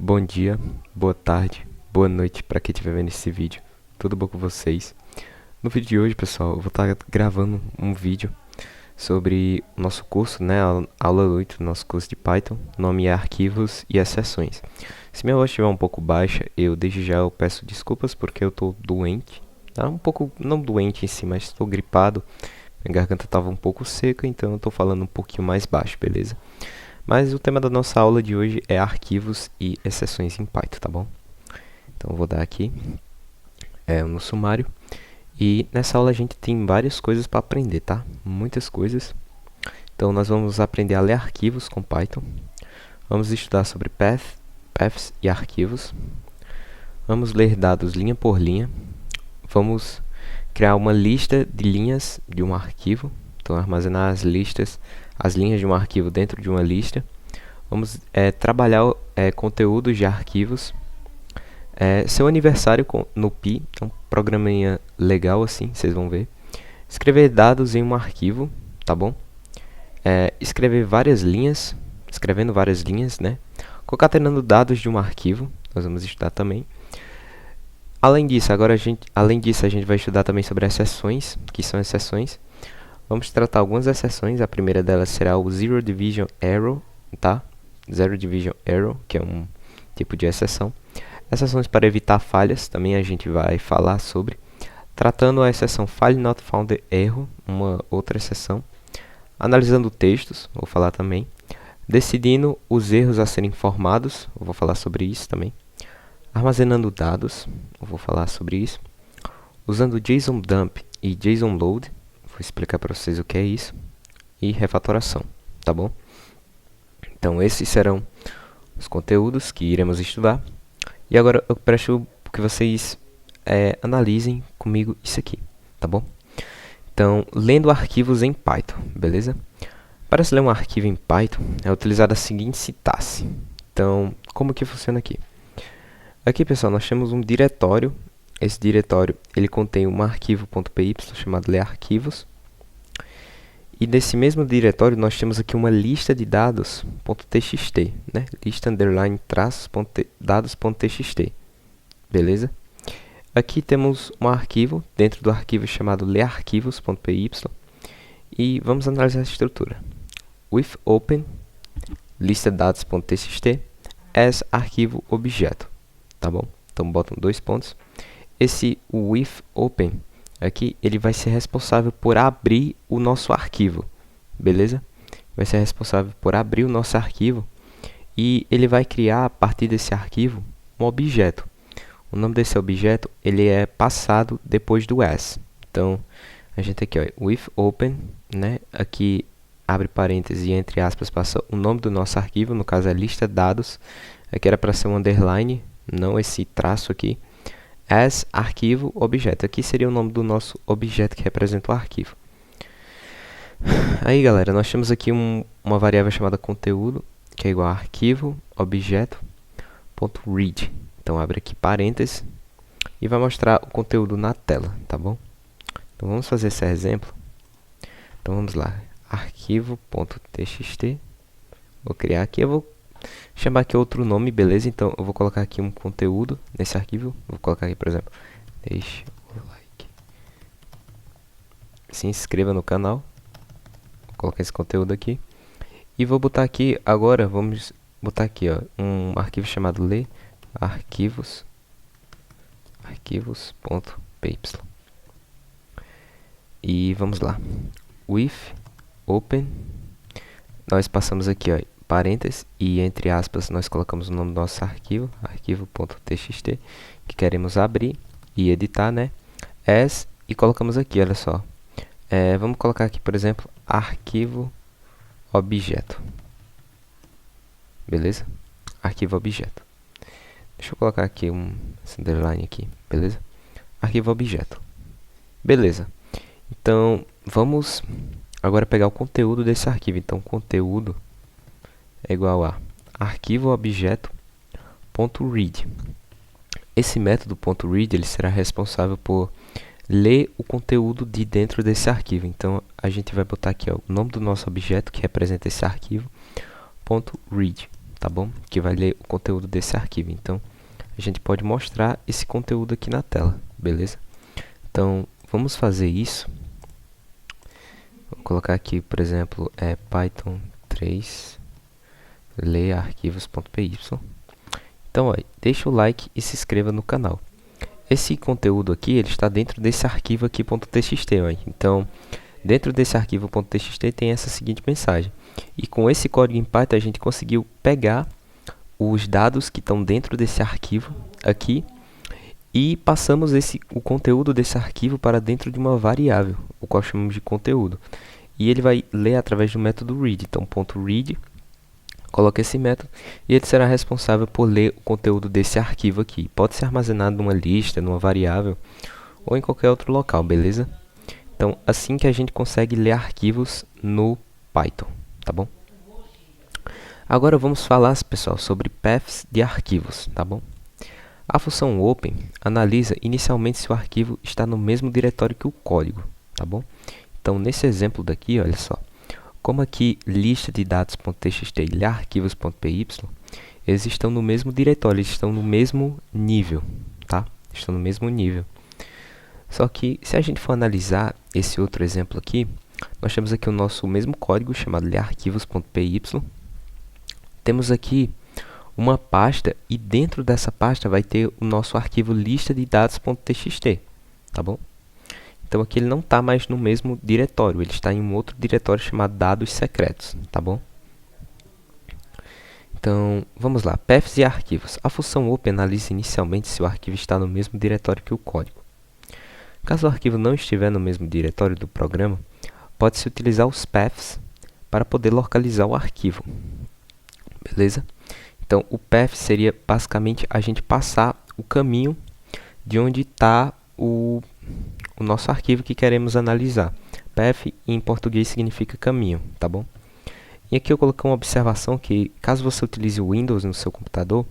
Bom dia, boa tarde, boa noite para quem estiver vendo esse vídeo. Tudo bom com vocês? No vídeo de hoje, pessoal, eu vou estar gravando um vídeo sobre o nosso curso, né, a aula 8 do nosso curso de Python. O nome é Arquivos e Exceções. Se minha voz estiver um pouco baixa, desde já eu peço desculpas porque eu estou doente. Tá? Um pouco, não doente em si, mas estou gripado. Minha garganta estava um pouco seca, então eu estou falando um pouquinho mais baixo, beleza? Mas o tema da nossa aula de hoje é arquivos e exceções em Python, tá bom? Então eu vou dar aqui no sumário. E nessa aula a gente tem várias coisas para aprender, tá? Muitas coisas. Então nós vamos aprender a ler arquivos com Python. Vamos estudar sobre paths e arquivos. Vamos ler dados linha por linha. Vamos criar uma lista de linhas de um arquivo. Então armazenar as linhas de um arquivo dentro de uma lista. Vamos trabalhar conteúdos de arquivos. Seu aniversário no Pi, é um programinha legal assim, vocês vão ver. Escrever dados em um arquivo, tá bom? Escrevendo várias linhas, né? Concatenando dados de um arquivo, nós vamos estudar também. Além disso, a gente vai estudar também sobre exceções, que são exceções. Vamos tratar algumas exceções. A primeira delas será o Zero Division Error, tá? Zero Division Error, que é um tipo de exceção. Exceções para evitar falhas, também a gente vai falar sobre. Tratando a exceção File Not Found Error, uma outra exceção. Analisando textos, vou falar também. Decidindo os erros a serem informados, eu vou falar sobre isso também. Armazenando dados, eu vou falar sobre isso. Usando JSON Dump e JSON Load, vou explicar para vocês o que é isso. E refatoração, tá bom? Então esses serão os conteúdos que iremos estudar. E agora eu peço que vocês analisem comigo isso aqui, tá bom? Então, lendo arquivos em Python, beleza? Para se ler um arquivo em Python, é utilizada a seguinte sintaxe. Então, como que funciona aqui? Aqui, pessoal, nós temos um diretório. Esse diretório, ele contém um arquivo.py chamado ler arquivos. E nesse mesmo diretório, nós temos aqui uma lista de dados.txt, né? Lista underline traços dados.txt, beleza? Aqui temos um arquivo, dentro do arquivo chamado learquivos.py. E vamos analisar a estrutura. With open, lista dados.txt, as arquivo objeto, tá bom? Então, botam 2 pontos. Esse with open aqui, ele vai ser responsável por abrir o nosso arquivo, beleza? Vai ser responsável por abrir o nosso arquivo e ele vai criar, a partir desse arquivo, um objeto. O nome desse objeto, ele é passado depois do as. Então, a gente aqui, ó, with open, né? Aqui, abre parênteses e entre aspas, passa o nome do nosso arquivo, no caso é lista dados. Aqui era para ser um underline, não esse traço aqui. As arquivo objeto. Aqui seria o nome do nosso objeto que representa o arquivo. Aí, galera, nós temos aqui uma variável chamada conteúdo, que é igual a arquivo objeto.read. Então, abre aqui parênteses e vai mostrar o conteúdo na tela, tá bom? Então, vamos fazer esse exemplo. Então, vamos lá. Arquivo.txt. Vou criar aqui, eu vou chamar aqui outro nome, beleza? Então, eu vou colocar aqui um conteúdo nesse arquivo. Vou colocar aqui, por exemplo, deixe o like. Se inscreva no canal. Vou colocar esse conteúdo aqui. E vou botar aqui, agora, vamos botar aqui, ó, um arquivo chamado ler arquivos.py. E vamos lá. With open, nós passamos aqui, ó, parênteses e entre aspas nós colocamos o nome do nosso arquivo, arquivo.txt, que queremos abrir e editar, né? As, e colocamos aqui, olha só. Vamos colocar aqui, por exemplo, arquivo objeto. Beleza? Arquivo objeto. Deixa eu colocar aqui esse underline aqui, beleza? Arquivo objeto. Beleza. Então, vamos agora pegar o conteúdo desse arquivo. Então, conteúdo é igual a arquivo objeto.read. Esse método .read, ele será responsável por ler o conteúdo de dentro desse arquivo. Então, a gente vai botar aqui, ó, o nome do nosso objeto, que representa esse arquivo, .read, tá bom? Que vai ler o conteúdo desse arquivo. Então, a gente pode mostrar esse conteúdo aqui na tela, beleza? Então, vamos fazer isso. Vou colocar aqui, por exemplo, Python 3 ler arquivos.py. Então, ó, deixa o like e se inscreva no canal. Esse conteúdo aqui, ele está dentro desse arquivo aqui .txt, ó. Então, dentro desse arquivo .txt tem essa seguinte mensagem. E com esse código em Python a gente conseguiu pegar os dados que estão dentro desse arquivo aqui e passamos o conteúdo desse arquivo para dentro de uma variável, o qual chamamos de conteúdo. E ele vai ler através do método read. Então, .read, coloca esse método e ele será responsável por ler o conteúdo desse arquivo aqui. Pode ser armazenado numa lista, numa variável ou em qualquer outro local, beleza? Então, assim que a gente consegue ler arquivos no Python, tá bom? Agora vamos falar, pessoal, sobre paths de arquivos, tá bom? A função open analisa inicialmente se o arquivo está no mesmo diretório que o código, tá bom? Então, nesse exemplo daqui, olha só, como aqui lista de dados.txt e arquivos.py, eles estão no mesmo diretório, eles estão no mesmo nível, tá? Estão no mesmo nível. Só que, se a gente for analisar esse outro exemplo aqui, nós temos aqui o nosso mesmo código chamado de arquivos.py. Temos aqui uma pasta e dentro dessa pasta vai ter o nosso arquivo lista de dados.txt, tá bom? Então aqui ele não está mais no mesmo diretório, ele está em um outro diretório chamado dados secretos, tá bom? Então, vamos lá, paths e arquivos. A função open analisa inicialmente se o arquivo está no mesmo diretório que o código. Caso o arquivo não estiver no mesmo diretório do programa, pode-se utilizar os paths para poder localizar o arquivo, beleza? Então, o path seria basicamente a gente passar o caminho de onde está o nosso arquivo que queremos analisar. Path em português significa caminho, tá bom? E aqui eu coloquei uma observação que, caso você utilize o Windows no seu computador,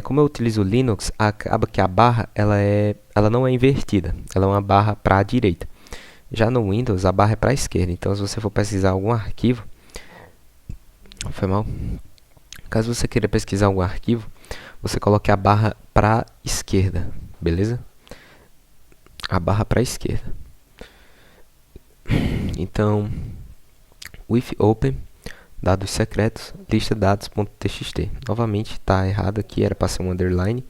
como eu utilizo o Linux, acaba que a barra ela não é invertida, ela é uma barra para a direita. Já no Windows, a barra é para a esquerda. Então, se você for pesquisar algum arquivo, foi mal. Caso você queira pesquisar algum arquivo, você coloque a barra para a esquerda, beleza? A barra para a esquerda. Então, with open, dados secretos, lista dados.txt. Novamente está errado aqui, era para ser um underline.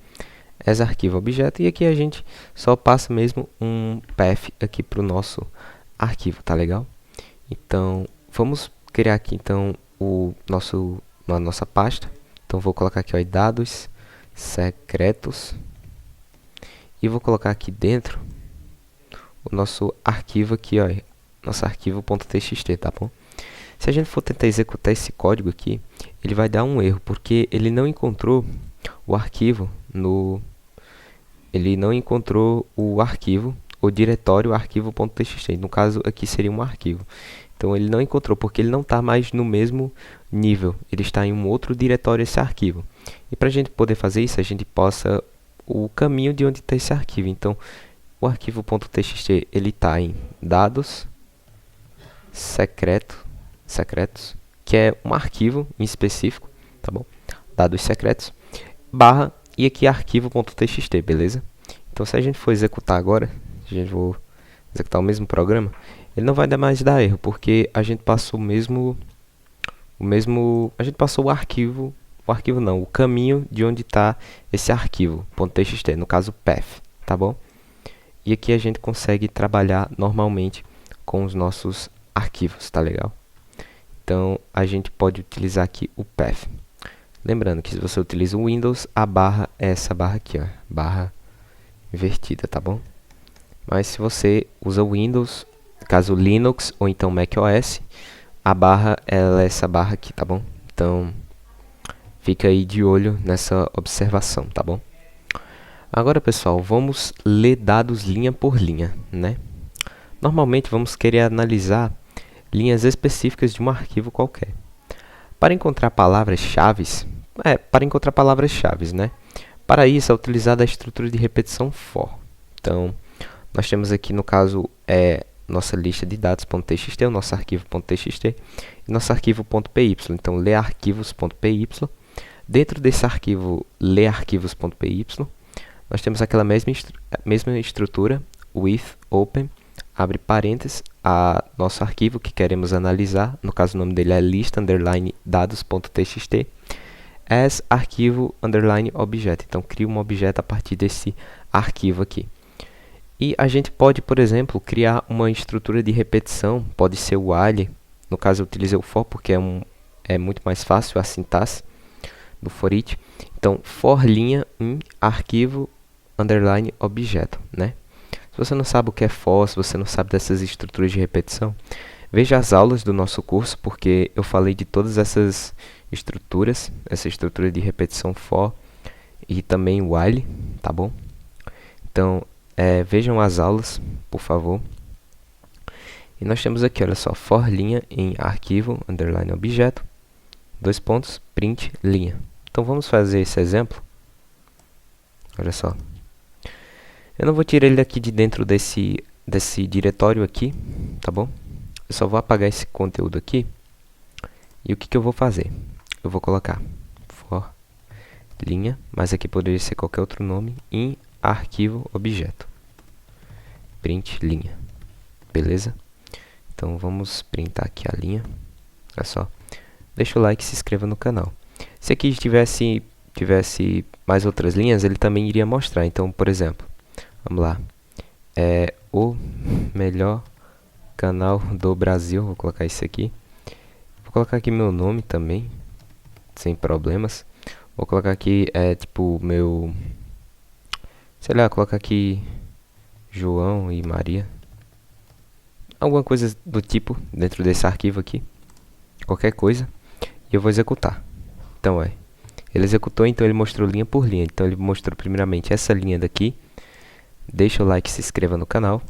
As arquivo objeto, e aqui a gente só passa mesmo um path aqui para o nosso arquivo, tá legal? Então, vamos criar aqui então a nossa pasta. Então, vou colocar aqui, ó, dados secretos e vou colocar aqui dentro o nosso arquivo aqui, ó, nosso arquivo.txt, tá bom? Se a gente for tentar executar esse código aqui, ele vai dar um erro, porque ele não encontrou o arquivo o diretório arquivo.txt. No caso aqui seria um arquivo. Então ele não encontrou porque ele não está mais no mesmo nível. Ele está em um outro diretório esse arquivo. E para a gente poder fazer isso, a gente possa o caminho de onde está esse arquivo. Então o arquivo.txt ele está em dados secretos, que é um arquivo em específico, tá bom? Dados secretos barra e aqui arquivo.txt, beleza? Então se a gente for executar agora, a gente for executar o mesmo programa, ele não vai mais dar erro, porque a gente passou a gente passou o arquivo não, o caminho de onde está esse arquivo .txt, no caso path, tá bom? E aqui a gente consegue trabalhar normalmente com os nossos arquivos, tá legal? Então a gente pode utilizar aqui o path. Lembrando que se você utiliza o Windows, a barra é essa barra aqui, ó, barra invertida, tá bom? Mas se você usa o Windows, caso Linux ou então macOS, a barra é essa barra aqui, tá bom? Então, fica aí de olho nessa observação, tá bom? Agora, pessoal, vamos ler dados linha por linha, né? Normalmente, vamos querer analisar linhas específicas de um arquivo qualquer. Para encontrar palavras-chave, né? Para isso, é utilizada a estrutura de repetição for. Então, nós temos aqui, no caso, nossa lista de dados.txt, o nosso arquivo.txt e nosso arquivo.py. Então, learquivos.py. Dentro desse arquivo learquivos.py, nós temos aquela mesma estrutura, with open, abre parênteses, a nosso arquivo que queremos analisar, no caso o nome dele é list underline dados.txt, as arquivo underline objeto. Então, cria um objeto a partir desse arquivo aqui. E a gente pode, por exemplo, criar uma estrutura de repetição, pode ser o while, no caso eu utilizei o for porque é muito mais fácil a sintaxe do for each. Então, for linha em arquivo underline objeto, né? Se você não sabe o que é for, se você não sabe dessas estruturas de repetição, veja as aulas do nosso curso, porque eu falei de todas essas estruturas, essa estrutura de repetição for e também while, tá bom? Então, vejam as aulas, por favor. E nós temos aqui, olha só, for linha em arquivo underline objeto, dois pontos, print linha. Então vamos fazer esse exemplo. Olha só. Eu não vou tirar ele daqui de dentro desse diretório aqui, tá bom? Eu só vou apagar esse conteúdo aqui. E o que eu vou fazer? Eu vou colocar for linha, mas aqui poderia ser qualquer outro nome, em arquivo objeto. Print linha. Beleza? Então vamos printar aqui a linha. Olha só. Deixa o like e se inscreva no canal. Se aqui tivesse mais outras linhas, ele também iria mostrar. Então, por exemplo, vamos lá. O melhor canal do Brasil. Vou colocar isso aqui. Vou colocar aqui meu nome também, sem problemas. Vou colocar aqui, tipo, meu... Sei lá, colocar aqui João e Maria. Alguma coisa do tipo dentro desse arquivo aqui. Qualquer coisa. E eu vou executar. Então, ele executou, então ele mostrou linha por linha. Então, ele mostrou primeiramente essa linha daqui. Deixa o like e se inscreva no canal.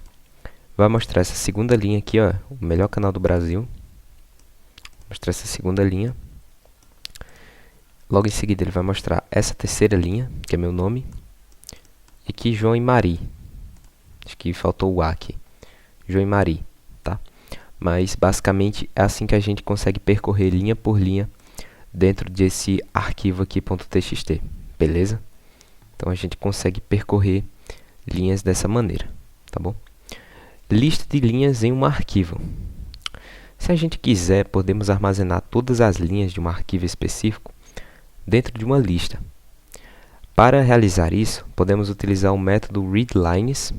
Vai mostrar essa segunda linha aqui, ó. O melhor canal do Brasil. Mostrar essa segunda linha. Logo em seguida, ele vai mostrar essa terceira linha, que é meu nome. E aqui, João e Mari. Acho que faltou o A aqui. João e Mari, tá? Mas, basicamente, é assim que a gente consegue percorrer linha por linha dentro desse arquivo aqui .txt, beleza? Então, a gente consegue percorrer linhas dessa maneira, tá bom? Lista de linhas em um arquivo. Se a gente quiser, podemos armazenar todas as linhas de um arquivo específico dentro de uma lista. Para realizar isso, podemos utilizar o método readlines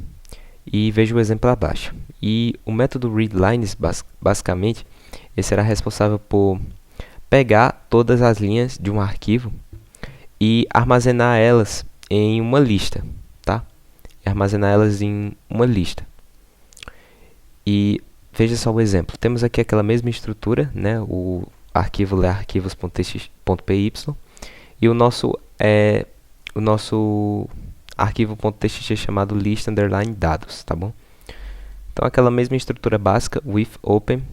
e veja o exemplo abaixo. E o método readlines, basicamente, ele será responsável por pegar todas as linhas de um arquivo e armazenar elas em uma lista, tá? Armazenar elas em uma lista. E veja só o exemplo. Temos aqui aquela mesma estrutura, né? O arquivo learquivos.py e o nosso arquivo.txt chamado list underline dados, tá bom? Então aquela mesma estrutura básica, with open,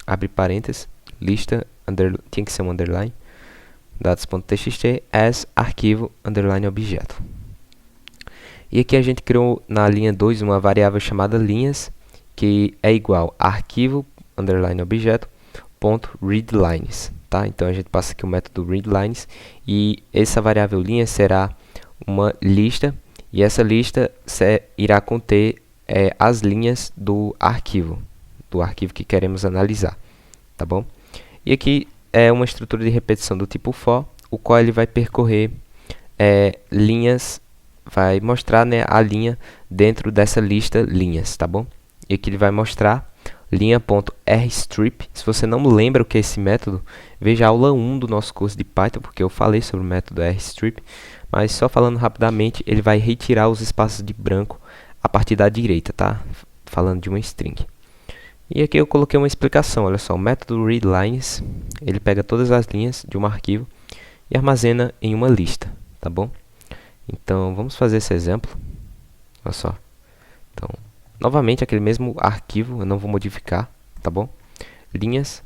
abre parênteses, lista tinha que ser um underline, dados.txt as arquivo underline objeto. E aqui a gente criou na linha 2 uma variável chamada linhas, que é igual a arquivo underline objeto ponto readlines, tá? Então a gente passa aqui o método readlines e essa variável linha será uma lista e essa lista irá conter as linhas do arquivo que queremos analisar, tá bom? E aqui é uma estrutura de repetição do tipo for, o qual ele vai percorrer linhas, vai mostrar, né, a linha dentro dessa lista linhas, tá bom? E aqui ele vai mostrar linha.rstrip. Se você não lembra o que é esse método, veja a aula 1 do nosso curso de Python, porque eu falei sobre o método rstrip, mas só falando rapidamente, ele vai retirar os espaços de branco a partir da direita, tá? Falando de uma string. E aqui eu coloquei uma explicação, olha só, o método readlines, ele pega todas as linhas de um arquivo e armazena em uma lista, tá bom? Então, vamos fazer esse exemplo. Olha só. Então, novamente, aquele mesmo arquivo, eu não vou modificar, tá bom? Linhas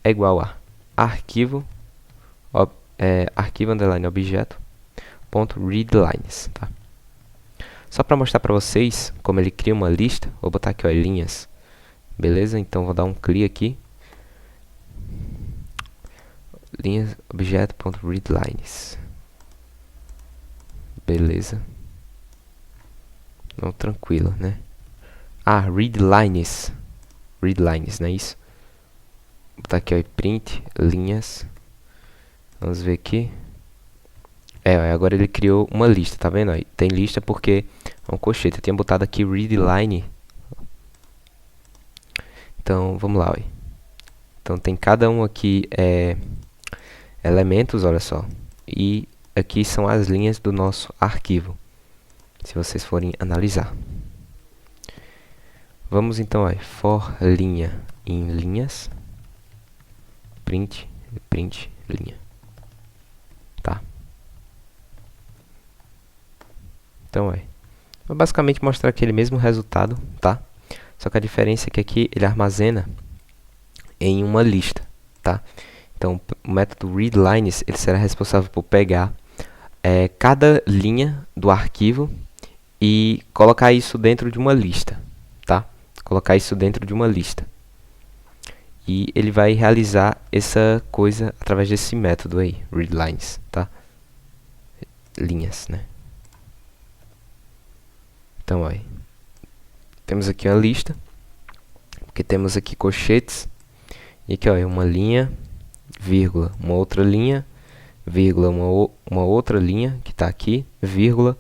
é igual a arquivo, arquivo underline objeto, ponto readlines, tá? Só para mostrar para vocês como ele cria uma lista, vou botar aqui, ó, linhas. beleza? Então vou dar um clear aqui. Linhas objeto.readlines. Beleza. Não, tranquilo, né? Ah, readlines. Readlines, não é isso? Vou botar aqui, ó, print linhas. Vamos ver aqui. Agora ele criou uma lista, tá vendo? Aí tem lista porque é um colchete. Eu tinha botado aqui readline. Então, vamos lá, ó. Então tem cada um aqui elementos, olha só. E aqui são as linhas do nosso arquivo, se vocês forem analisar. Vamos então, ó, for linha em linhas, print linha, tá? Então, vou basicamente mostrar aquele mesmo resultado, tá? Só que a diferença é que aqui ele armazena em uma lista, tá? Então, o método readlines ele será responsável por pegar cada linha do arquivo e colocar isso dentro de uma lista, tá? Colocar isso dentro de uma lista. E ele vai realizar essa coisa através desse método aí, readlines, tá? Linhas, né? Então, ó, temos aqui uma lista, porque temos aqui colchetes, e aqui, ó, uma linha, vírgula, uma outra linha, vírgula, uma outra linha, que está aqui, vírgula,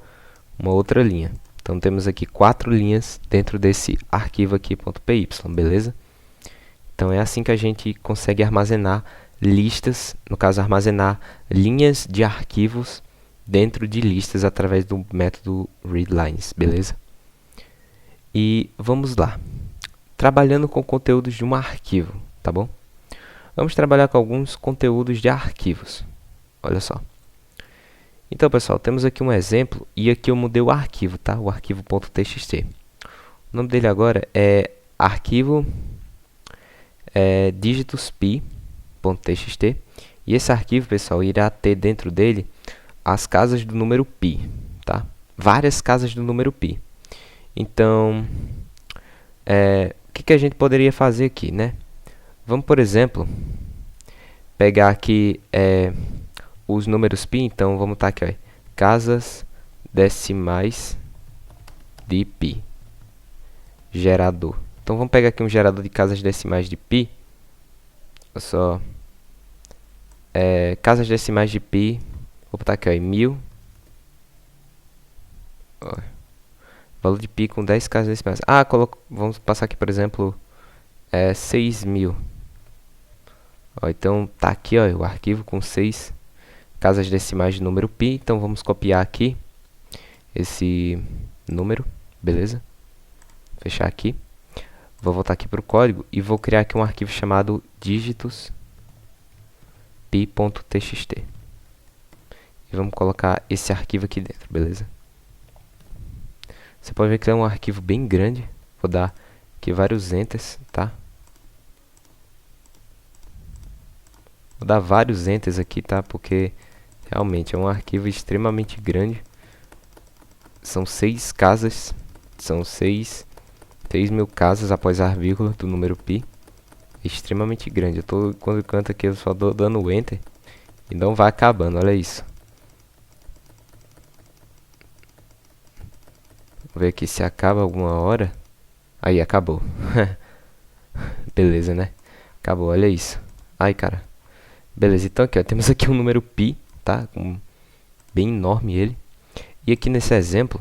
uma outra linha. Então, temos aqui 4 linhas dentro desse arquivo aqui, .py, beleza? Então, é assim que a gente consegue armazenar listas, no caso, armazenar linhas de arquivos dentro de listas através do método readlines, beleza? E vamos lá. Trabalhando com conteúdos de um arquivo, tá bom? Vamos trabalhar com alguns conteúdos de arquivos. Olha só. Então, pessoal, temos aqui um exemplo e aqui eu mudei o arquivo, tá? O arquivo .txt. O nome dele agora é arquivo dígitospi.txt. E esse arquivo, pessoal, irá ter dentro dele as casas do número pi, tá? Várias casas do número pi. Então, o que a gente poderia fazer aqui, né? Vamos, por exemplo, pegar aqui os números pi. Então, vamos estar aqui, ó, casas decimais de pi, gerador. Então, vamos pegar aqui um gerador de casas decimais de pi. Olha só, casas decimais de pi. Vou botar aqui, ó, 1000. Ó, valor de pi com 10 casas decimais. Vamos passar aqui, por exemplo, 6.000. Ó, então, tá aqui, ó, o arquivo com 6 casas decimais de número pi. Então, vamos copiar aqui esse número, beleza? Fechar aqui. Vou voltar aqui para o código e vou criar aqui um arquivo chamado dígitospi.txt. E vamos colocar esse arquivo aqui dentro, beleza? Você pode ver que é um arquivo bem grande. Vou dar aqui vários enters, tá? Vou dar vários enters aqui, tá? Porque realmente é um arquivo extremamente grande. São 6 casas. São 6.000 casas após a vírgula do número pi. É extremamente grande. Quando eu canto aqui, eu só dou dando enter. E não vai acabando, olha isso. Vou ver aqui se acaba alguma hora. Aí, acabou. Beleza, né? Acabou, olha isso. Ai, cara. Beleza, então aqui, ó, temos aqui um número pi, tá? Bem enorme ele. E aqui nesse exemplo,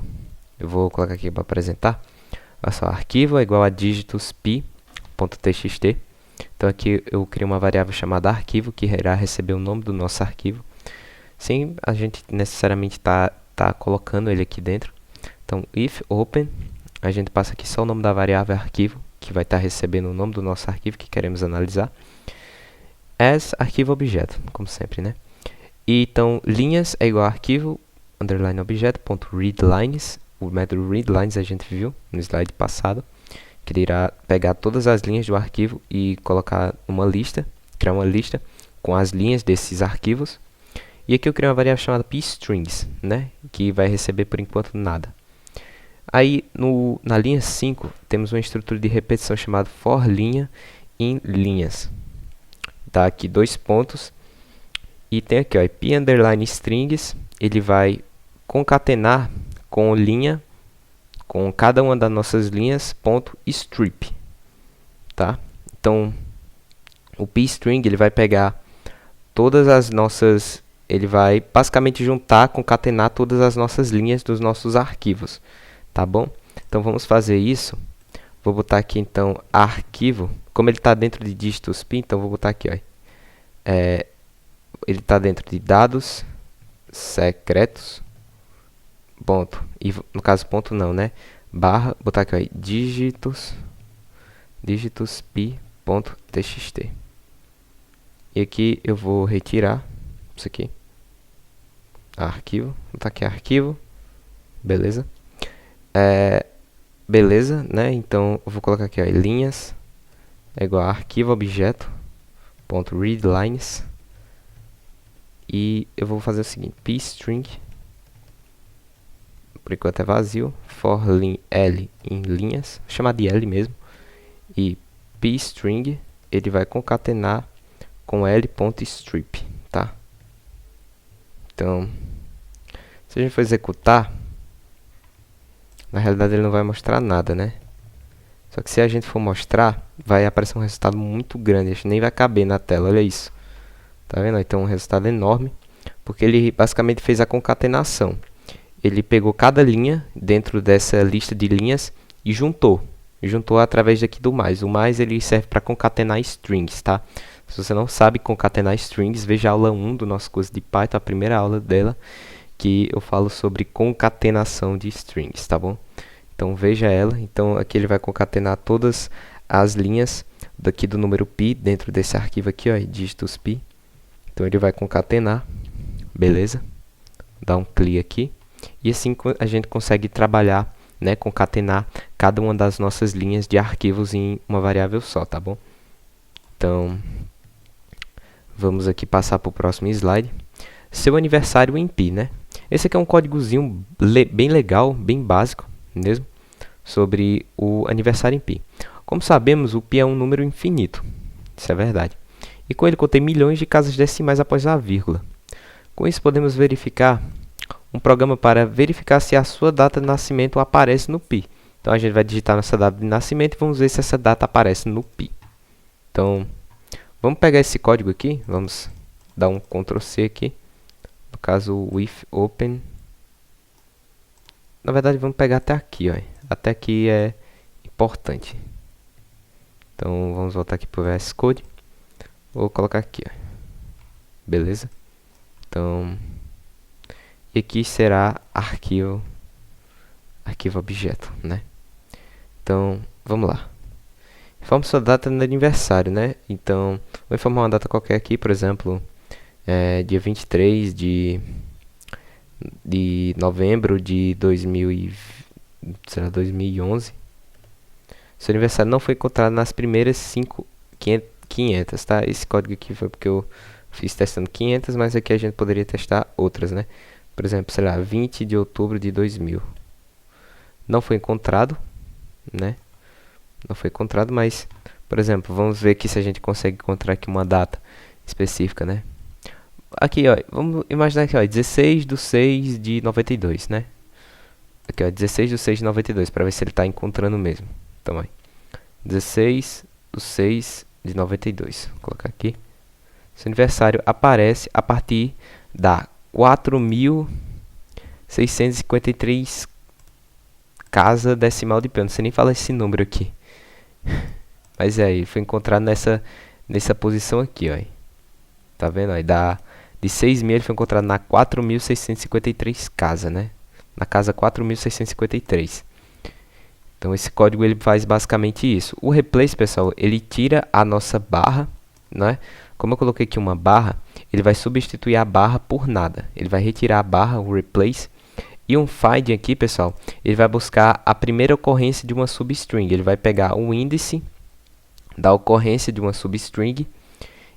eu vou colocar aqui para apresentar. Olha só, arquivo é igual a dígitospi.txt. Então aqui eu crio uma variável chamada arquivo, que irá receber o nome do nosso arquivo, sem a gente necessariamente tá colocando ele aqui dentro. Então, if open, a gente passa aqui só o nome da variável arquivo, que vai estar recebendo o nome do nosso arquivo que queremos analisar, as arquivo objeto, como sempre, né? E então, linhas é igual a arquivo, underline objeto.readlines. O método readlines a gente viu no slide passado, que ele irá pegar todas as linhas do arquivo e colocar uma lista, criar uma lista com as linhas desses arquivos. E aqui eu criei uma variável chamada pstrings, né? Que vai receber por enquanto nada. Aí na linha 5 temos uma estrutura de repetição chamada for linha em linhas. Tá aqui 2 pontos. E tem aqui, ó, p underline strings, ele vai concatenar com linha, com cada uma das nossas linhas, ponto strip, tá? Então, o p-string, ele vai pegar todas as nossas, ele vai basicamente juntar, concatenar todas as nossas linhas dos nossos arquivos, tá bom? Então, vamos fazer isso. Vou botar aqui, então, arquivo, como ele está dentro de dígitos pi, então vou botar aqui, ó, ele está dentro de dados secretos, ponto, e no caso ponto não, né, barra, botar aqui, ó, dígitos pi.txt, e aqui eu vou retirar isso aqui, arquivo, botar aqui arquivo, beleza, beleza, né, então eu vou colocar aqui, ó, linhas é igual a arquivo objeto ponto readlines. E eu vou fazer o seguinte, p-string, por enquanto é vazio, for l em linhas, vou chamar de L mesmo, e p-string, ele vai concatenar com l.strip, tá? Então, se a gente for executar, na realidade ele não vai mostrar nada, né? Só que se a gente for mostrar, vai aparecer um resultado muito grande, acho que nem vai caber na tela, olha isso. Tá vendo? Então um resultado enorme, porque ele basicamente fez a concatenação. Ele pegou cada linha dentro dessa lista de linhas e juntou. Juntou através daqui do mais. O mais ele serve para concatenar strings, tá? Se você não sabe concatenar strings, veja a aula 1 do nosso curso de Python, a primeira aula dela, que eu falo sobre concatenação de strings, tá bom? Então veja ela. Então aqui ele vai concatenar todas as linhas daqui do número pi dentro desse arquivo aqui, ó, dígitos pi. Então ele vai concatenar, beleza? Dá um clear aqui. E assim a gente consegue trabalhar, né, concatenar cada uma das nossas linhas de arquivos em uma variável só, tá bom? Então, vamos aqui passar para o próximo slide. Seu aniversário em pi, né? Esse aqui é um códigozinho bem legal, bem básico mesmo, sobre o aniversário em pi. Como sabemos, o pi é um número infinito, isso é verdade. E com ele contém milhões de casas decimais após a vírgula. Com isso podemos verificar um programa para verificar se a sua data de nascimento aparece no pi. Então a gente vai digitar nossa data de nascimento e vamos ver se essa data aparece no pi. Então vamos pegar esse código aqui, vamos dar um Ctrl C aqui. No caso o if open. Na verdade vamos pegar até aqui, ó. Até aqui é importante. Então vamos voltar aqui para o VS Code. Vou colocar aqui, ó. Beleza? Então, e aqui será arquivo objeto, né? Então, vamos lá. Informe sua data de aniversário, né? Então, vou informar uma data qualquer aqui, por exemplo, dia 23 de novembro de 2011. Seu aniversário não foi encontrado nas primeiras 500, tá? Esse código aqui foi porque eu fiz testando 500, mas aqui a gente poderia testar outras, né? Por exemplo, sei lá, 20 de outubro de 2000. Não foi encontrado, né? Não foi encontrado, mas, por exemplo, vamos ver aqui se a gente consegue encontrar aqui uma data específica, né? Aqui, ó, vamos imaginar aqui, ó, 16 de 6 de 92, né? Aqui, ó, 16 de 6 de 92, para ver se ele está encontrando mesmo. Então, aí, 16 de 6 de 92. Vou colocar aqui. Seu aniversário aparece a partir da 4.653 casa decimal de pi. Eu não sei nem falar esse número aqui. Mas ele foi encontrado nessa posição aqui, ó. Tá vendo? Aí de 6.000 ele foi encontrado na 4.653 casa, né? Na casa 4.653. Então esse código ele faz basicamente isso. O replace, pessoal, ele tira a nossa barra, né? Como eu coloquei aqui uma barra, ele vai substituir a barra por nada. Ele vai retirar a barra, o replace. E um find aqui, pessoal, ele vai buscar a primeira ocorrência de uma substring. Ele vai pegar o índice da ocorrência de uma substring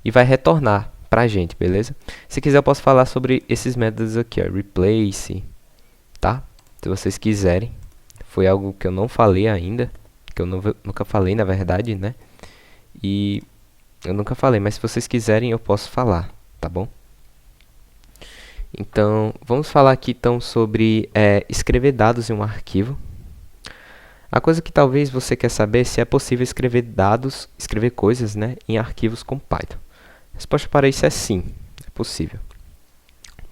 e vai retornar para a gente, beleza? Se quiser eu posso falar sobre esses métodos aqui, ó, replace, tá? Se vocês quiserem, Foi algo que eu não falei ainda, que eu nunca falei, na verdade, né? E eu nunca falei, mas se vocês quiserem eu posso falar, tá bom? Então, vamos falar aqui então sobre escrever dados em um arquivo. A coisa que talvez você quer saber é se é possível escrever dados, escrever coisas, né, em arquivos com Python. A resposta para isso é sim, é possível.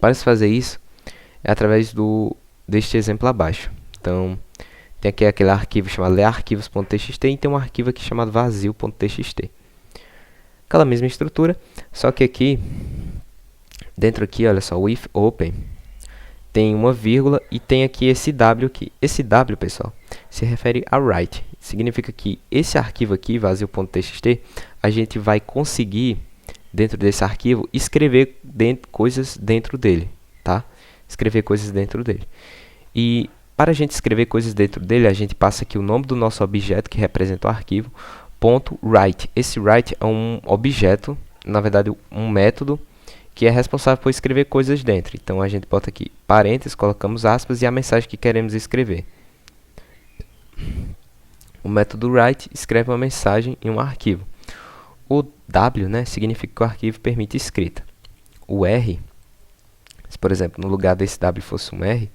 Para se fazer isso, é através deste exemplo abaixo. Então, tem aqui aquele arquivo chamado learquivos.txt e tem um arquivo aqui chamado vazio.txt. Aquela mesma estrutura, só que aqui, dentro aqui, olha só, o if open, tem uma vírgula e tem aqui esse W aqui. Esse W, pessoal, se refere a write. Significa que esse arquivo aqui, vazio.txt, a gente vai conseguir, dentro desse arquivo, escrever coisas dentro dele, tá? Escrever coisas dentro dele. E para a gente escrever coisas dentro dele, a gente passa aqui o nome do nosso objeto, que representa o arquivo, .write. Esse write é um objeto, na verdade um método, que é responsável por escrever coisas dentro. Então a gente bota aqui parênteses, colocamos aspas e a mensagem que queremos escrever. O método write escreve uma mensagem em um arquivo. O W, né, significa que o arquivo permite escrita. O R, se por exemplo no lugar desse W fosse um R,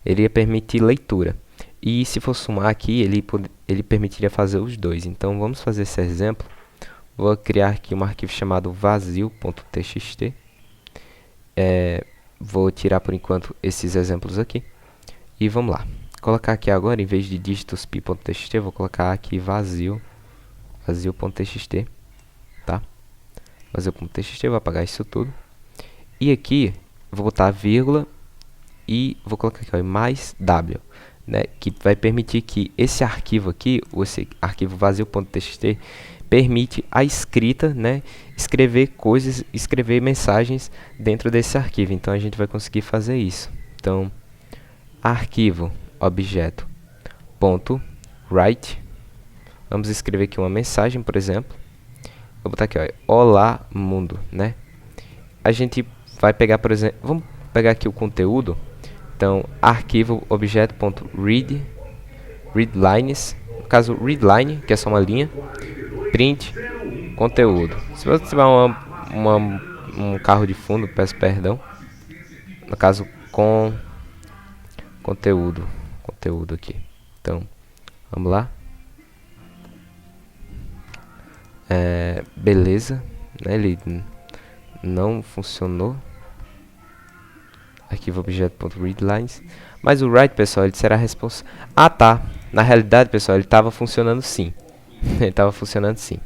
ele ia permitir leitura. E se fosse um A aqui, ele permitiria fazer os dois. Então vamos fazer esse exemplo. Vou criar aqui um arquivo chamado vazio.txt. Vou tirar por enquanto esses exemplos aqui. E vamos lá. Colocar aqui agora, em vez de dígitos pi.txt, vou colocar aqui vazio.txt. Tá? Vazio.txt, vou apagar isso tudo. E aqui, vou botar vírgula e vou colocar aqui ó, mais W. Né, que vai permitir que esse arquivo aqui, esse arquivo vazio.txt, permite a escrita, né, escrever coisas, escrever mensagens dentro desse arquivo. Então a gente vai conseguir fazer isso. Então, arquivo objeto ponto write. Vamos escrever aqui uma mensagem, por exemplo. Vou botar aqui, ó, olá mundo, né? A gente vai pegar, por exemplo, vamos pegar aqui o conteúdo. Então, arquivo objeto.read, readlines, no caso readline, que é só uma linha, print, conteúdo. Se você tiver um carro de fundo, peço perdão, no caso com conteúdo aqui. Então, vamos lá. Beleza, né? Ele não funcionou. Arquivo objeto.readlines. Mas o write, pessoal, ele será responsável. Ah, tá. Na realidade, pessoal, ele estava funcionando sim. Ele estava funcionando sim.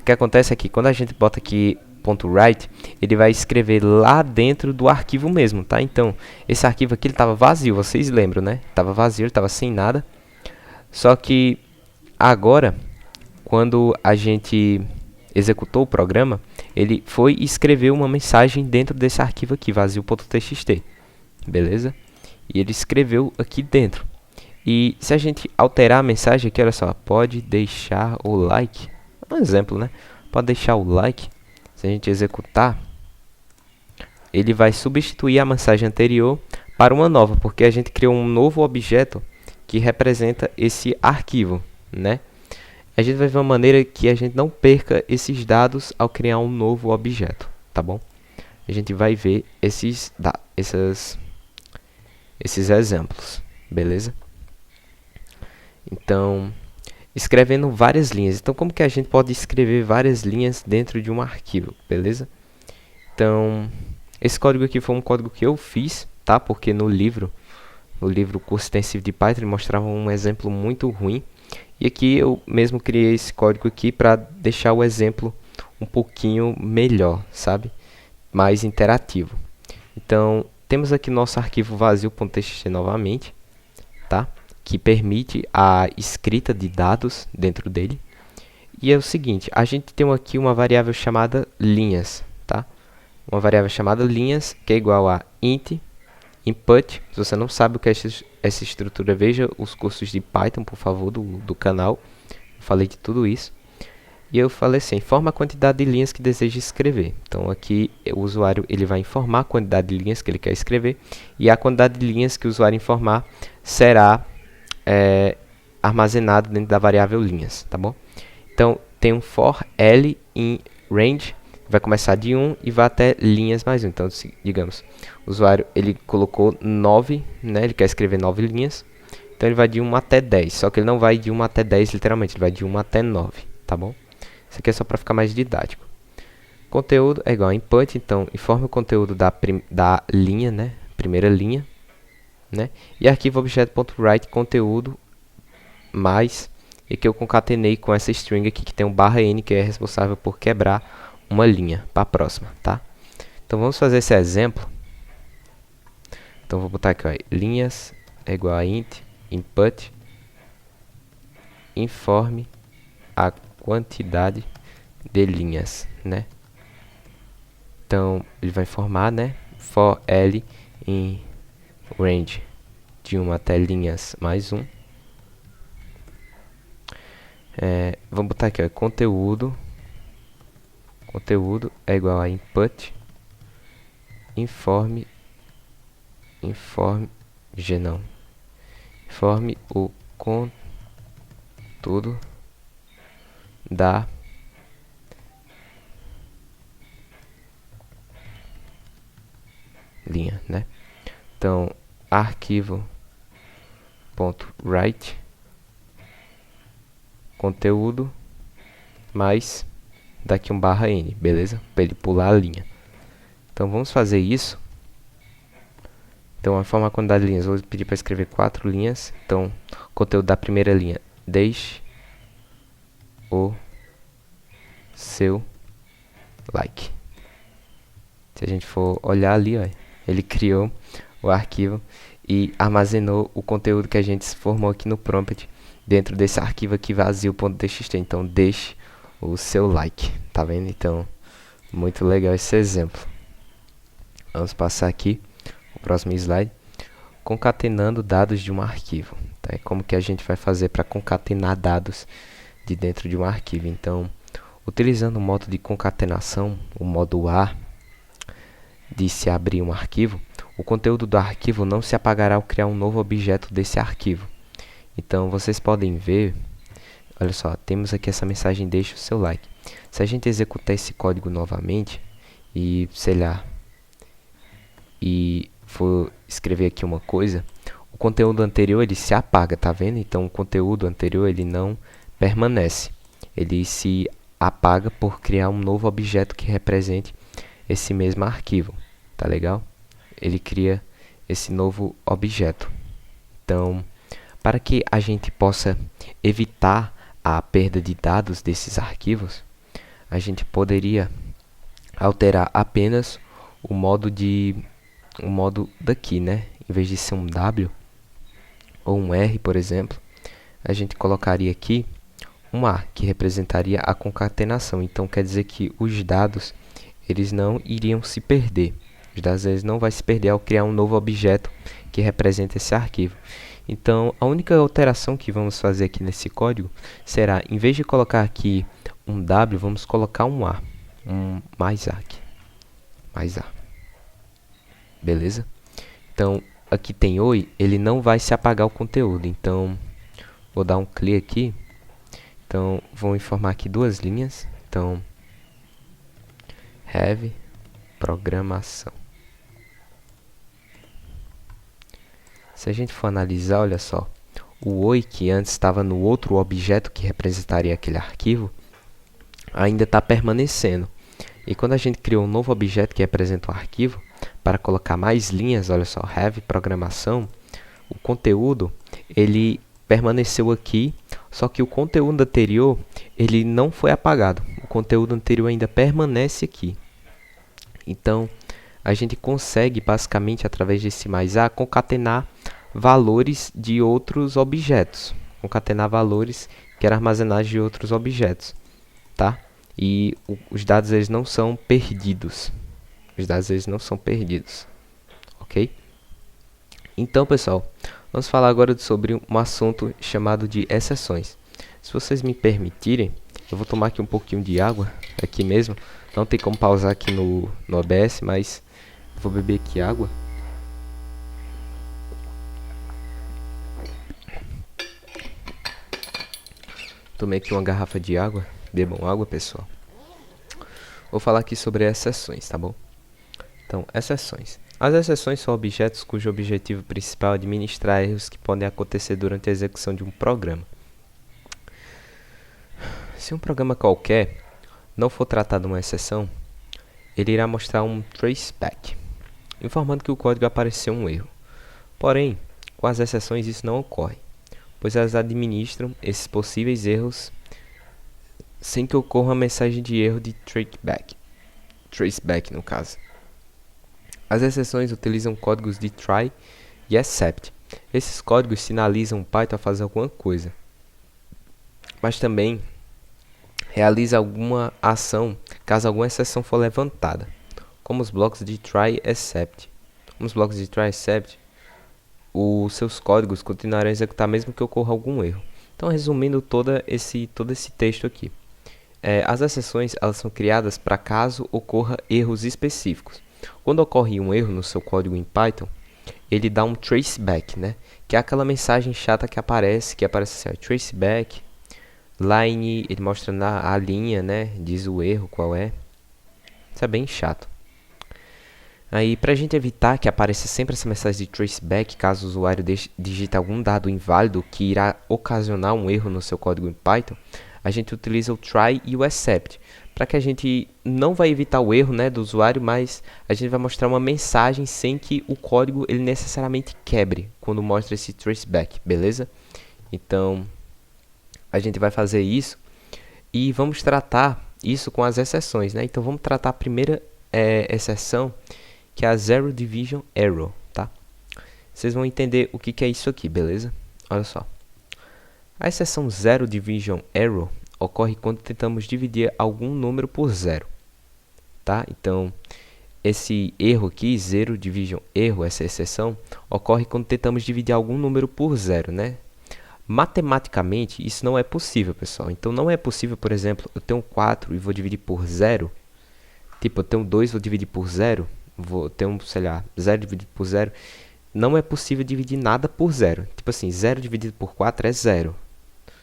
O que acontece é que quando a gente bota aqui .write, ele vai escrever lá dentro do arquivo mesmo, tá? Então, esse arquivo aqui ele estava vazio, vocês lembram, né? Estava vazio, ele estava sem nada. Só que agora, quando a gente executou o programa, ele foi e escreveu uma mensagem dentro desse arquivo aqui, vazio.txt. Beleza? E ele escreveu aqui dentro. E se a gente alterar a mensagem aqui, olha só, pode deixar o like. Um exemplo, né? Pode deixar o like. Se a gente executar, ele vai substituir a mensagem anterior para uma nova, porque a gente criou um novo objeto que representa esse arquivo, né? A gente vai ver uma maneira que a gente não perca esses dados ao criar um novo objeto, tá bom? A gente vai ver esses exemplos, beleza? Então, escrevendo várias linhas. Então, como que a gente pode escrever várias linhas dentro de um arquivo, beleza? Então, esse código aqui foi um código que eu fiz, tá? Porque no livro Curso Extensivo de Python, ele mostrava um exemplo muito ruim. E aqui eu mesmo criei esse código aqui para deixar o exemplo um pouquinho melhor, sabe? Mais interativo. Então, temos aqui nosso arquivo vazio.txt novamente, tá? Que permite a escrita de dados dentro dele. E é o seguinte, a gente tem aqui uma variável chamada linhas, tá? Uma variável chamada linhas, que é igual a int input. Se você não sabe o que é essa estrutura, veja os cursos de Python, por favor, do canal. Eu falei de tudo isso. E eu falei assim, informa a quantidade de linhas que deseja escrever. Então aqui o usuário ele vai informar a quantidade de linhas que ele quer escrever. E a quantidade de linhas que o usuário informar será armazenado dentro da variável linhas, tá bom? Então, tem um for L in range, vai começar de 1 e vai até linhas mais 1. Então, digamos, o usuário ele colocou 9, né? Ele quer escrever 9 linhas. Então, ele vai de 1 até 10. Só que ele não vai de 1 até 10 literalmente, ele vai de 1 até 9, tá bom? Isso aqui é só para ficar mais didático. Conteúdo é igual a input, então informe o conteúdo da linha, né? Primeira linha, né? E arquivo objeto.write conteúdo mais, e que eu concatenei com essa string aqui que tem um /n, que é responsável por quebrar uma linha para a próxima, tá? Então vamos fazer esse exemplo. Então vou botar aqui, ó, linhas é igual a int input informe a quantidade de linhas, né? Então ele vai informar, né? For L em range de 1 até linhas mais 1. Vamos botar aqui, ó, conteúdo é igual a input informe o conteúdo da linha, né? Então arquivo.write conteúdo mais daqui um /n, beleza? Para ele pular a linha. Então vamos fazer isso. Então a forma a quantidade de linhas, vou pedir para escrever 4 linhas. Então conteúdo da primeira linha, deixe o seu like. Se a gente for olhar ali, ó, ele criou o arquivo e armazenou o conteúdo que a gente formou aqui no prompt dentro desse arquivo aqui vazio.txt. Então deixe o seu like, tá vendo? Então muito legal esse exemplo. Vamos passar aqui o próximo slide, concatenando dados de um arquivo, tá? É como que a gente vai fazer para concatenar dados de dentro de um arquivo. Então, utilizando o modo de concatenação, o modo A de se abrir um arquivo, o conteúdo do arquivo não se apagará ao criar um novo objeto desse arquivo. Então, vocês podem ver, olha só, temos aqui essa mensagem, deixe o seu like. Se a gente executar esse código novamente e, sei lá, e for escrever aqui uma coisa, o conteúdo anterior ele se apaga, tá vendo? Então, o conteúdo anterior ele não permanece. Ele se apaga por criar um novo objeto que represente esse mesmo arquivo, tá legal? Ele cria esse novo objeto. Então, para que a gente possa evitar a perda de dados desses arquivos, a gente poderia alterar apenas o modo daqui, né? Em vez de ser um W ou um R, por exemplo, a gente colocaria aqui um A, que representaria a concatenação. Então, quer dizer que os dados eles não iriam se perder. Os dados eles não vão se perder ao criar um novo objeto que representa esse arquivo. Então, a única alteração que vamos fazer aqui nesse código será, em vez de colocar aqui um W, vamos colocar um A. Mais A aqui. Mais A. Beleza? Então, aqui tem oi, ele não vai se apagar o conteúdo. Então, vou dar um clear aqui. Então, vou informar aqui duas linhas. Então, have programação. Se a gente for analisar, olha só, o oi que antes estava no outro objeto que representaria aquele arquivo, ainda está permanecendo. E quando a gente criou um novo objeto que representa o arquivo, para colocar mais linhas, olha só, have programação, o conteúdo, ele permaneceu aqui, só que o conteúdo anterior, ele não foi apagado. O conteúdo anterior ainda permanece aqui. Então, a gente consegue, basicamente, através desse mais A, concatenar valores de outros objetos. Concatenar valores que eram armazenados de outros objetos, tá? E os dados, eles não são perdidos. Os dados, eles não são perdidos, ok? Então, pessoal, vamos falar agora sobre um assunto chamado de exceções. Se vocês me permitirem, eu vou tomar aqui um pouquinho de água, aqui mesmo. Não tem como pausar aqui no OBS, mas vou beber aqui água. Tomei aqui uma garrafa de água. Bebam água, pessoal. Vou falar aqui sobre exceções, tá bom? Então, exceções. As exceções são objetos cujo objetivo principal é administrar erros que podem acontecer durante a execução de um programa. Se um programa qualquer não for tratado uma exceção, ele irá mostrar um traceback, informando que o código apareceu um erro. Porém, com as exceções isso não ocorre, pois elas administram esses possíveis erros sem que ocorra uma mensagem de erro de traceback no caso. As exceções utilizam códigos de try e except. Esses códigos sinalizam o Python a fazer alguma coisa, mas também realiza alguma ação caso alguma exceção for levantada, como os blocos de try except. Nos blocos de try except, os seus códigos continuarão a executar mesmo que ocorra algum erro. Então, resumindo todo esse texto aqui. As exceções elas são criadas para caso ocorra erros específicos. Quando ocorre um erro no seu código em Python, ele dá um traceback, né? Que é aquela mensagem chata que aparece assim, ó, traceback, line, ele mostra a linha, né? Diz o erro, qual é. Isso é bem chato. Aí, para a gente evitar que apareça sempre essa mensagem de traceback, caso o usuário digite algum dado inválido que irá ocasionar um erro no seu código em Python, a gente utiliza o try e o except, para que a gente não vai evitar o erro, né, do usuário, mas a gente vai mostrar uma mensagem sem que o código ele necessariamente quebre quando mostra esse traceback, beleza? Então, a gente vai fazer isso e vamos tratar isso com as exceções, né? Então, vamos tratar a primeira exceção, que é a Zero Division Error, tá? Vocês vão entender o que é isso aqui, beleza? Olha só. A exceção Zero Division Error ocorre quando tentamos dividir algum número por zero, tá? Então, esse erro aqui, Zero Division Error, essa exceção, ocorre quando tentamos dividir algum número por zero, né? Matematicamente, isso não é possível, pessoal. Então, não é possível, por exemplo, eu tenho 4 e vou dividir por zero. Tipo, eu tenho 2 e vou dividir por zero. Vou ter sei lá, 0 dividido por zero. Não é possível dividir nada por zero. Tipo assim, 0 dividido por 4 é zero.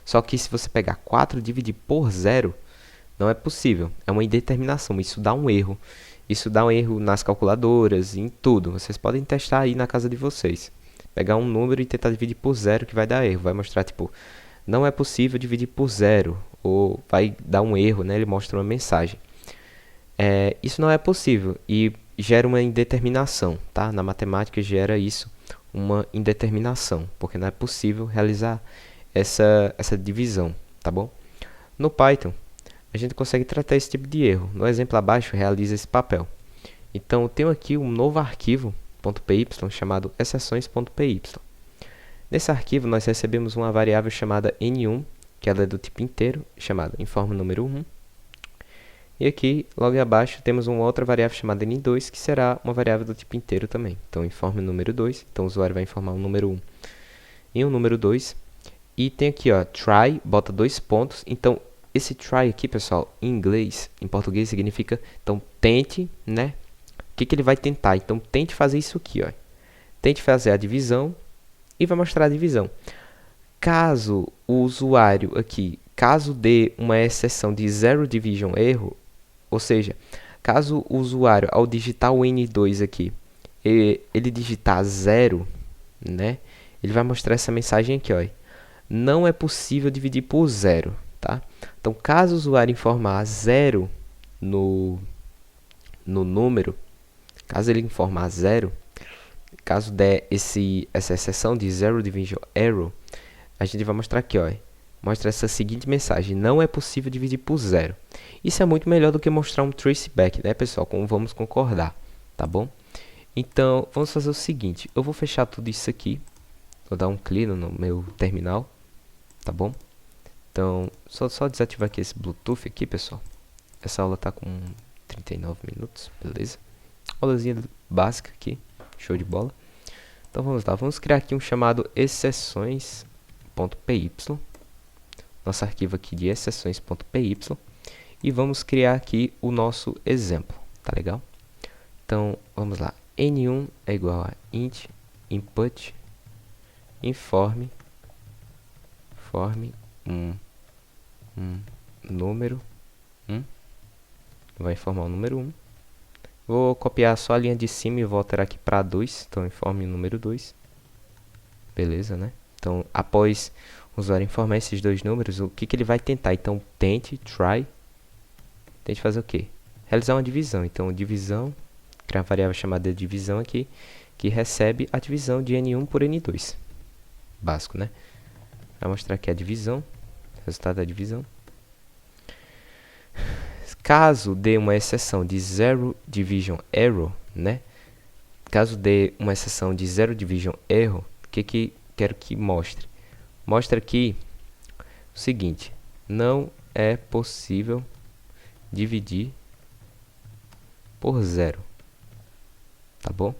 Só que se você pegar 4 e dividir por zero, não é possível. É uma indeterminação. Isso dá um erro. Isso dá um erro nas calculadoras, em tudo. Vocês podem testar aí na casa de vocês. Pegar um número e tentar dividir por zero que vai dar erro. Vai mostrar, tipo, não é possível dividir por zero. Ou vai dar um erro, né? Ele mostra uma mensagem. Isso não é possível e gera uma indeterminação, tá? Na matemática gera isso, uma indeterminação, porque não é possível realizar essa divisão, tá bom? No Python, a gente consegue tratar esse tipo de erro. No exemplo abaixo, realiza esse papel. Então, eu tenho aqui um novo arquivo .py chamado exceções.py. Nesse arquivo, nós recebemos uma variável chamada n1, que ela é do tipo inteiro, chamada informa número 1. E aqui, logo abaixo, temos uma outra variável chamada n2, que será uma variável do tipo inteiro também. Então, informe número 2. Então, o usuário vai informar um número 1 e um número 2. E tem aqui, ó, try, bota 2 pontos. Então, esse try aqui, pessoal, em inglês, em português, significa, então, tente, né? O que ele vai tentar? Então, tente fazer isso aqui, ó. Tente fazer a divisão e vai mostrar a divisão. Caso o usuário aqui, caso dê uma exceção de Zero Division Erro, ou seja, caso o usuário, ao digitar o N2 aqui, ele digitar 0, né? Ele vai mostrar essa mensagem aqui, ó. Não é possível dividir por 0, tá? Então, caso o usuário informar 0 no número, caso ele informar 0, caso der essa exceção de Zero Division Error, a gente vai mostrar aqui, ó. Mostra essa seguinte mensagem: não é possível dividir por 0. Isso é muito melhor do que mostrar um traceback, né, pessoal? Como vamos concordar, tá bom? Então, vamos fazer o seguinte. Eu vou fechar tudo isso aqui. Vou dar um clear no meu terminal, tá bom? Então, só desativar aqui esse Bluetooth aqui, pessoal. Essa aula tá com 39 minutos, beleza? Aulazinha básica aqui, show de bola. Então, vamos lá. Vamos criar aqui um chamado exceções.py. Nosso arquivo aqui de exceções.py, e vamos criar aqui o nosso exemplo, tá legal? Então, vamos lá, n1 é igual a int input inform 1 um número 1. Vai informar o número 1. Vou copiar só a linha de cima e vou alterar aqui para 2. Então, informe o número 2. Beleza, né? Então, após o usuário informar esses dois números, o que ele vai tentar? Então, tente fazer o quê? Realizar uma divisão. Então, divisão, criar uma variável chamada de divisão aqui, que recebe a divisão de N1 por N2. Básico, né? Vai mostrar aqui a divisão, resultado da divisão. Caso dê uma exceção de Zero Division Error, né? Caso dê uma exceção de Zero Division Error, o que quero que mostre? Mostra aqui o seguinte: não é possível dividir por zero. Tá bom?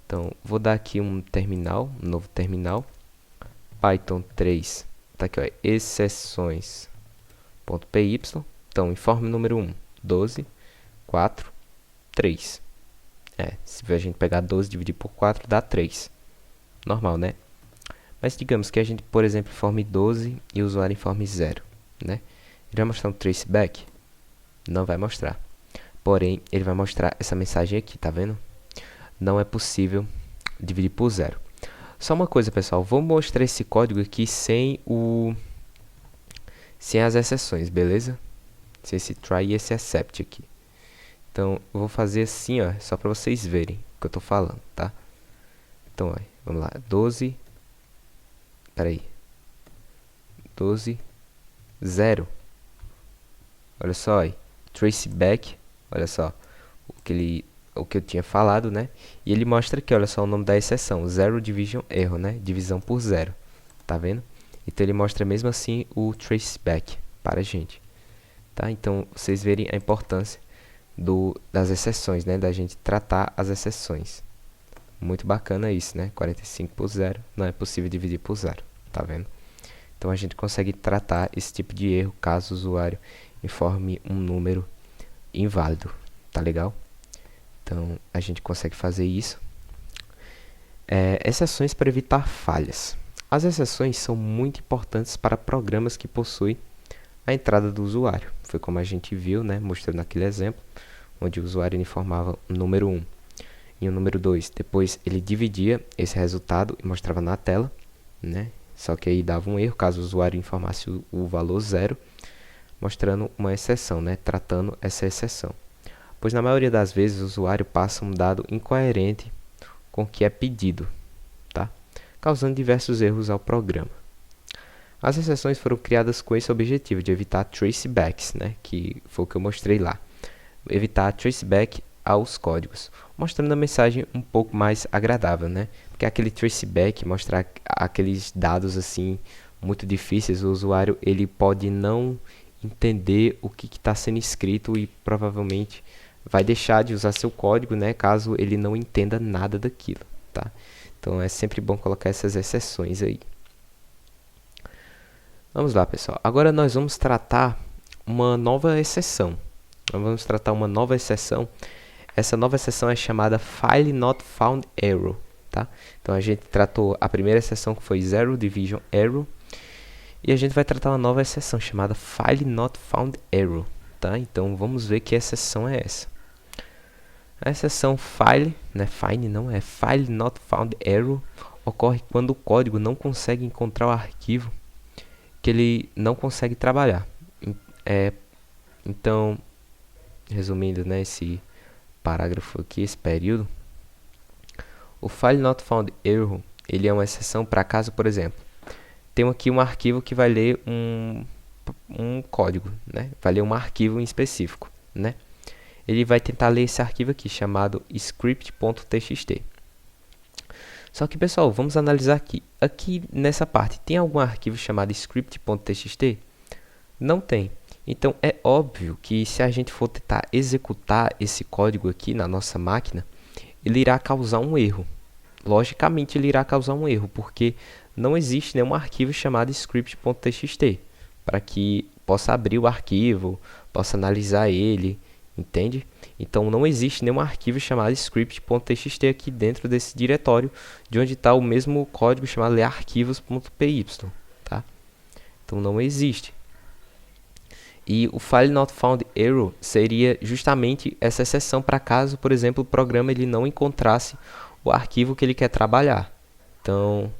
Então, vou dar aqui um novo terminal. Python 3, tá aqui, ó, exceções.py. Então, informe número 1, 12, 4, 3. Se a gente pegar 12 e dividir por 4, dá 3. Normal, né? Mas digamos que a gente, por exemplo, informe 12 e o usuário informe 0, né? Ele vai mostrar um traceback? Não vai mostrar. Porém, ele vai mostrar essa mensagem aqui, tá vendo? Não é possível dividir por 0. Só uma coisa, pessoal. Vou mostrar esse código aqui sem as exceções, beleza? Sem esse try e esse except aqui. Então, eu vou fazer assim, ó, só para vocês verem o que eu tô falando, tá? Então, ó, vamos lá. 12. Peraí. 12, 0. Olha só, ó, traceback. Olha só o que eu tinha falado, né? E ele mostra aqui, olha só o nome da exceção, Zero Division Error, né? Divisão por 0. Tá vendo? Então ele mostra mesmo assim o traceback para a gente. Tá? Então vocês verem a importância das exceções, né? Da gente tratar as exceções. Muito bacana isso, né? 45 por 0, não é possível dividir por 0. Tá vendo? Então a gente consegue tratar esse tipo de erro caso o usuário informe um número inválido. Tá legal? Então, a gente consegue fazer isso. Exceções para evitar falhas. As exceções são muito importantes para programas que possuem a entrada do usuário. Foi como a gente viu, né, mostrando naquele exemplo, onde o usuário informava o número 1 e o número 2. Depois, ele dividia esse resultado e mostrava na tela, né? Só que aí dava um erro caso o usuário informasse o valor 0, mostrando uma exceção, né, tratando essa exceção. Pois na maioria das vezes o usuário passa um dado incoerente com o que é pedido, tá? Causando diversos erros ao programa. As exceções foram criadas com esse objetivo de evitar tracebacks, né? Que foi o que eu mostrei lá. Evitar traceback aos códigos, mostrando a mensagem um pouco mais agradável, né? Porque aquele traceback, mostrar aqueles dados assim muito difíceis, o usuário ele pode não entender o que está sendo escrito e provavelmente vai deixar de usar seu código, né, caso ele não entenda nada daquilo, tá? Então é sempre bom colocar essas exceções aí. Vamos lá, pessoal. Agora nós vamos tratar uma nova exceção. Essa nova exceção é chamada File Not Found Error, tá? Então a gente tratou a primeira exceção que foi Zero Division Error. E a gente vai tratar uma nova exceção chamada File Not Found Error, tá? Então vamos ver que exceção é essa. A exceção File Not Found Error ocorre quando o código não consegue encontrar o arquivo que ele não consegue trabalhar. Então, resumindo, né, esse parágrafo aqui, esse período, o File Not Found Error, ele é uma exceção para caso, por exemplo, tem aqui um arquivo que vai ler um código, né? Vai ler um arquivo em específico, né? Ele vai tentar ler esse arquivo aqui, chamado script.txt. Só que, pessoal, vamos analisar aqui. Aqui nessa parte, tem algum arquivo chamado script.txt? Não tem. Então, é óbvio que se a gente for tentar executar esse código aqui na nossa máquina, ele irá causar um erro. Logicamente, ele irá causar um erro, porque não existe nenhum arquivo chamado script.txt para que possa abrir o arquivo, possa analisar ele, entende? Então não existe nenhum arquivo chamado script.txt aqui dentro desse diretório, de onde está o mesmo código chamado arquivos.py, tá? Então não existe. E o File Not Found Error seria justamente essa exceção para caso, por exemplo, o programa ele não encontrasse o arquivo que ele quer trabalhar. Então,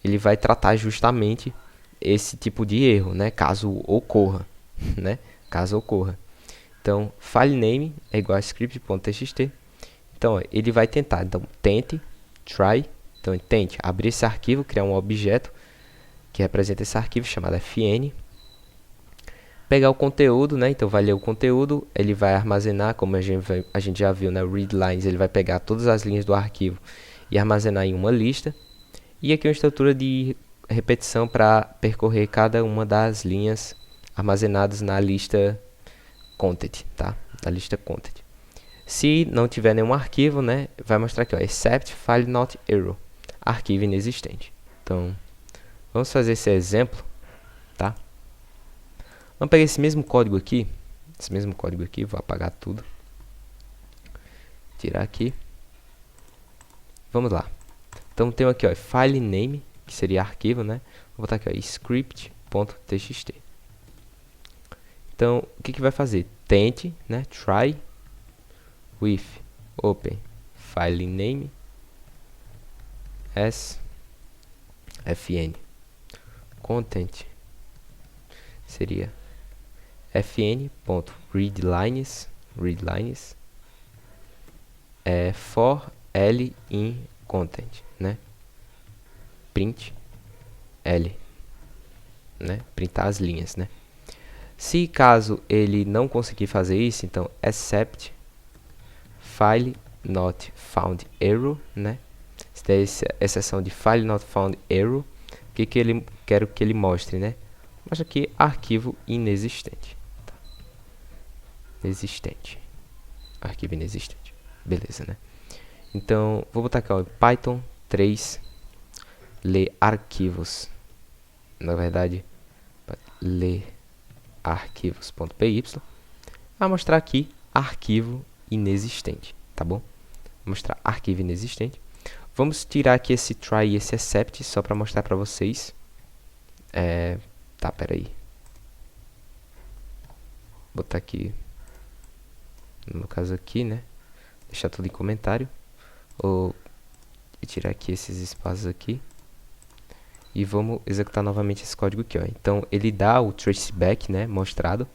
ele vai tratar justamente esse tipo de erro, né? Caso ocorra, né? Caso ocorra. Então, file name é igual a script.txt. Então, ó, ele vai tentar. Então, tente, try. Então, tente abrir esse arquivo, criar um objeto que representa esse arquivo chamado fn. Pegar o conteúdo, né? Então, vai ler o conteúdo. Ele vai armazenar, como a gente já viu na readlines, ele vai pegar todas as linhas do arquivo e armazenar em uma lista. E aqui uma estrutura de repetição para percorrer cada uma das linhas armazenadas na lista content, tá? Na lista content. Se não tiver nenhum arquivo, né, vai mostrar aqui, ó, except file not error, arquivo inexistente. Então, vamos fazer esse exemplo, tá? Vamos pegar esse mesmo código aqui, vou apagar tudo, tirar aqui. Vamos lá. Então, tem aqui, ó, file name, que seria arquivo, né? Vou botar aqui, ó, script.txt. Então, o que que vai fazer? Tente, né? Try with open file name as fn. Content seria fn.readlines for l in content, né? Print l, né? Printar as linhas, né? Se caso ele não conseguir fazer isso, então except file not found error, né? Se der essa exceção de file not found error, o que que ele quero que ele mostre, né? Mostra aqui arquivo inexistente. Tá? Existente. Arquivo inexistente. Beleza, né? Então, vou botar aqui, ó, Python 3 ler arquivos. Na verdade, ler arquivos.py. Vai mostrar aqui arquivo inexistente, tá bom? Vou mostrar arquivo inexistente. Vamos tirar aqui esse try e esse except só para mostrar para vocês. Tá, peraí. Botar aqui, no caso aqui, né? Deixar tudo em comentário. Ou tirar aqui esses espaços aqui. E vamos executar novamente esse código aqui, ó. Então, ele dá o traceback, né? Mostrado.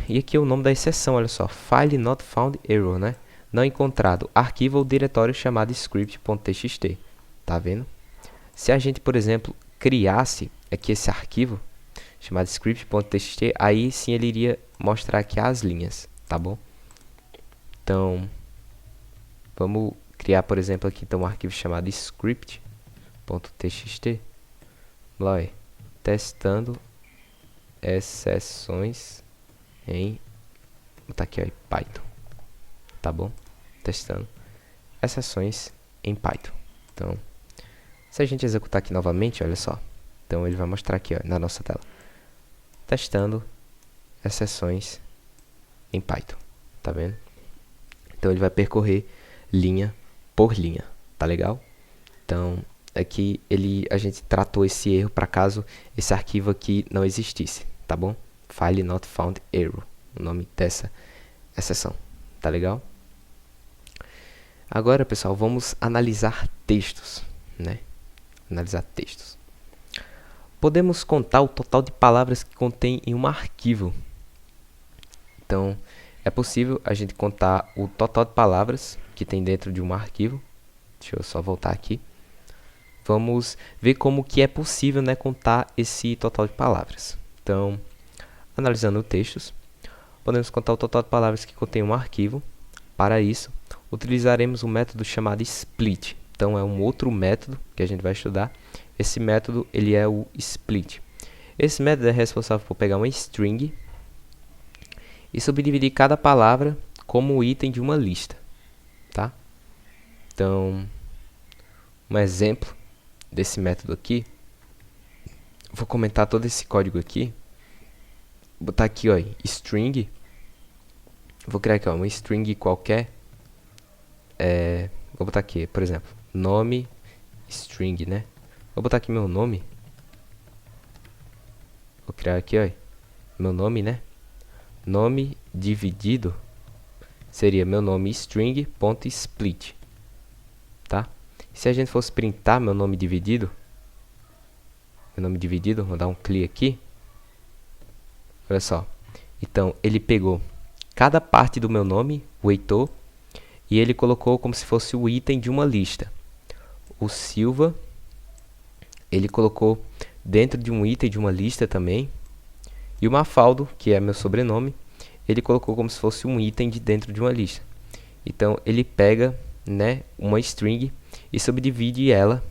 E aqui é o nome da exceção, olha só. File not found error, né? Não encontrado arquivo ou diretório chamado script.txt. Tá vendo? Se a gente, por exemplo, criasse aqui esse arquivo chamado script.txt, aí sim ele iria mostrar aqui as linhas, tá bom? Então, vamos criar, por exemplo, aqui então um arquivo chamado script.txt. Vamos lá, testando exceções em, vou botar aqui, ó, Python, tá bom? Testando exceções em Python. Então, se a gente executar aqui novamente, olha só. Então, ele vai mostrar aqui, ó, na nossa tela. Testando exceções em Python, tá vendo? Então, ele vai percorrer linha por linha, tá legal? Então, aqui a gente tratou esse erro para caso esse arquivo aqui não existisse, tá bom? File not found error, o nome dessa exceção, tá legal? Agora, pessoal, vamos analisar textos, né? Analisar textos. Podemos contar o total de palavras que contém em um arquivo. Então, é possível a gente contar o total de palavras que tem dentro de um arquivo. Deixa eu só voltar aqui. Vamos ver como que é possível, né, contar esse total de palavras. Então, analisando textos, podemos contar o total de palavras que contém um arquivo. Para isso, utilizaremos um método chamado split. Então, é um outro método que a gente vai estudar. Esse método, ele é o split. Esse método é responsável por pegar uma string e subdividir cada palavra como item de uma lista, tá? Então, um exemplo desse método aqui, vou comentar todo esse código aqui. Vou botar aqui, ó, string. Vou criar aqui, ó, uma string qualquer. Vou botar aqui, por exemplo, nome string, né? Vou botar aqui meu nome. Vou criar aqui, ó, meu nome, né? Nome dividido seria meu nome string.split, tá? Se a gente fosse printar meu nome dividido, vou dar um clique aqui. Olha só. Então, ele pegou cada parte do meu nome, o Heitor, e ele colocou como se fosse o item de uma lista. O Silva, ele colocou dentro de um item de uma lista também. E o Mafaldo, que é meu sobrenome, ele colocou como se fosse um item de dentro de uma lista. Então, ele pega, né, uma string e subdivide ela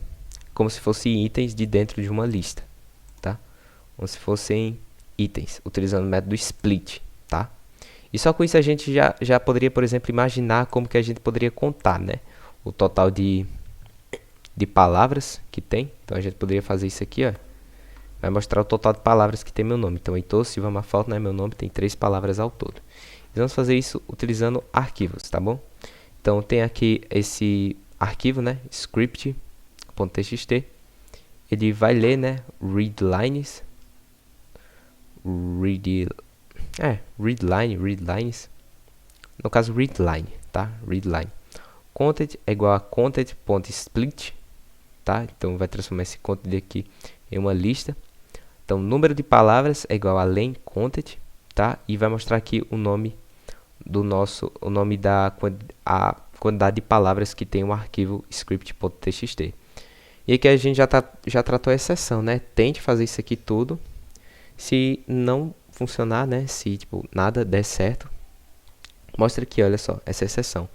como se fossem itens de dentro de uma lista, tá? Como se fossem itens, utilizando o método split, tá? E só com isso a gente já poderia, por exemplo, imaginar como que a gente poderia contar, né? O total de palavras que tem. Então a gente poderia fazer isso aqui, ó. Vai mostrar o total de palavras que tem meu nome. Então Heitor Silva Mafaldo, né, meu nome, tem 3 palavras ao todo. E vamos fazer isso utilizando arquivos, tá bom? Então tem aqui esse arquivo, né, script.txt. Ele vai ler, né, readlines. Readlines. No caso, readline, tá? Readline. Content é igual a content.split, tá? Então vai transformar esse content aqui em uma lista. Então, número de palavras é igual a len content, tá? E vai mostrar aqui o nome do o nome da a quantidade de palavras que tem o arquivo script.txt. E aqui a gente já tratou a exceção, né? Tente fazer isso aqui tudo. Se não funcionar, né? Se tipo nada der certo, mostra aqui, olha só, essa exceção,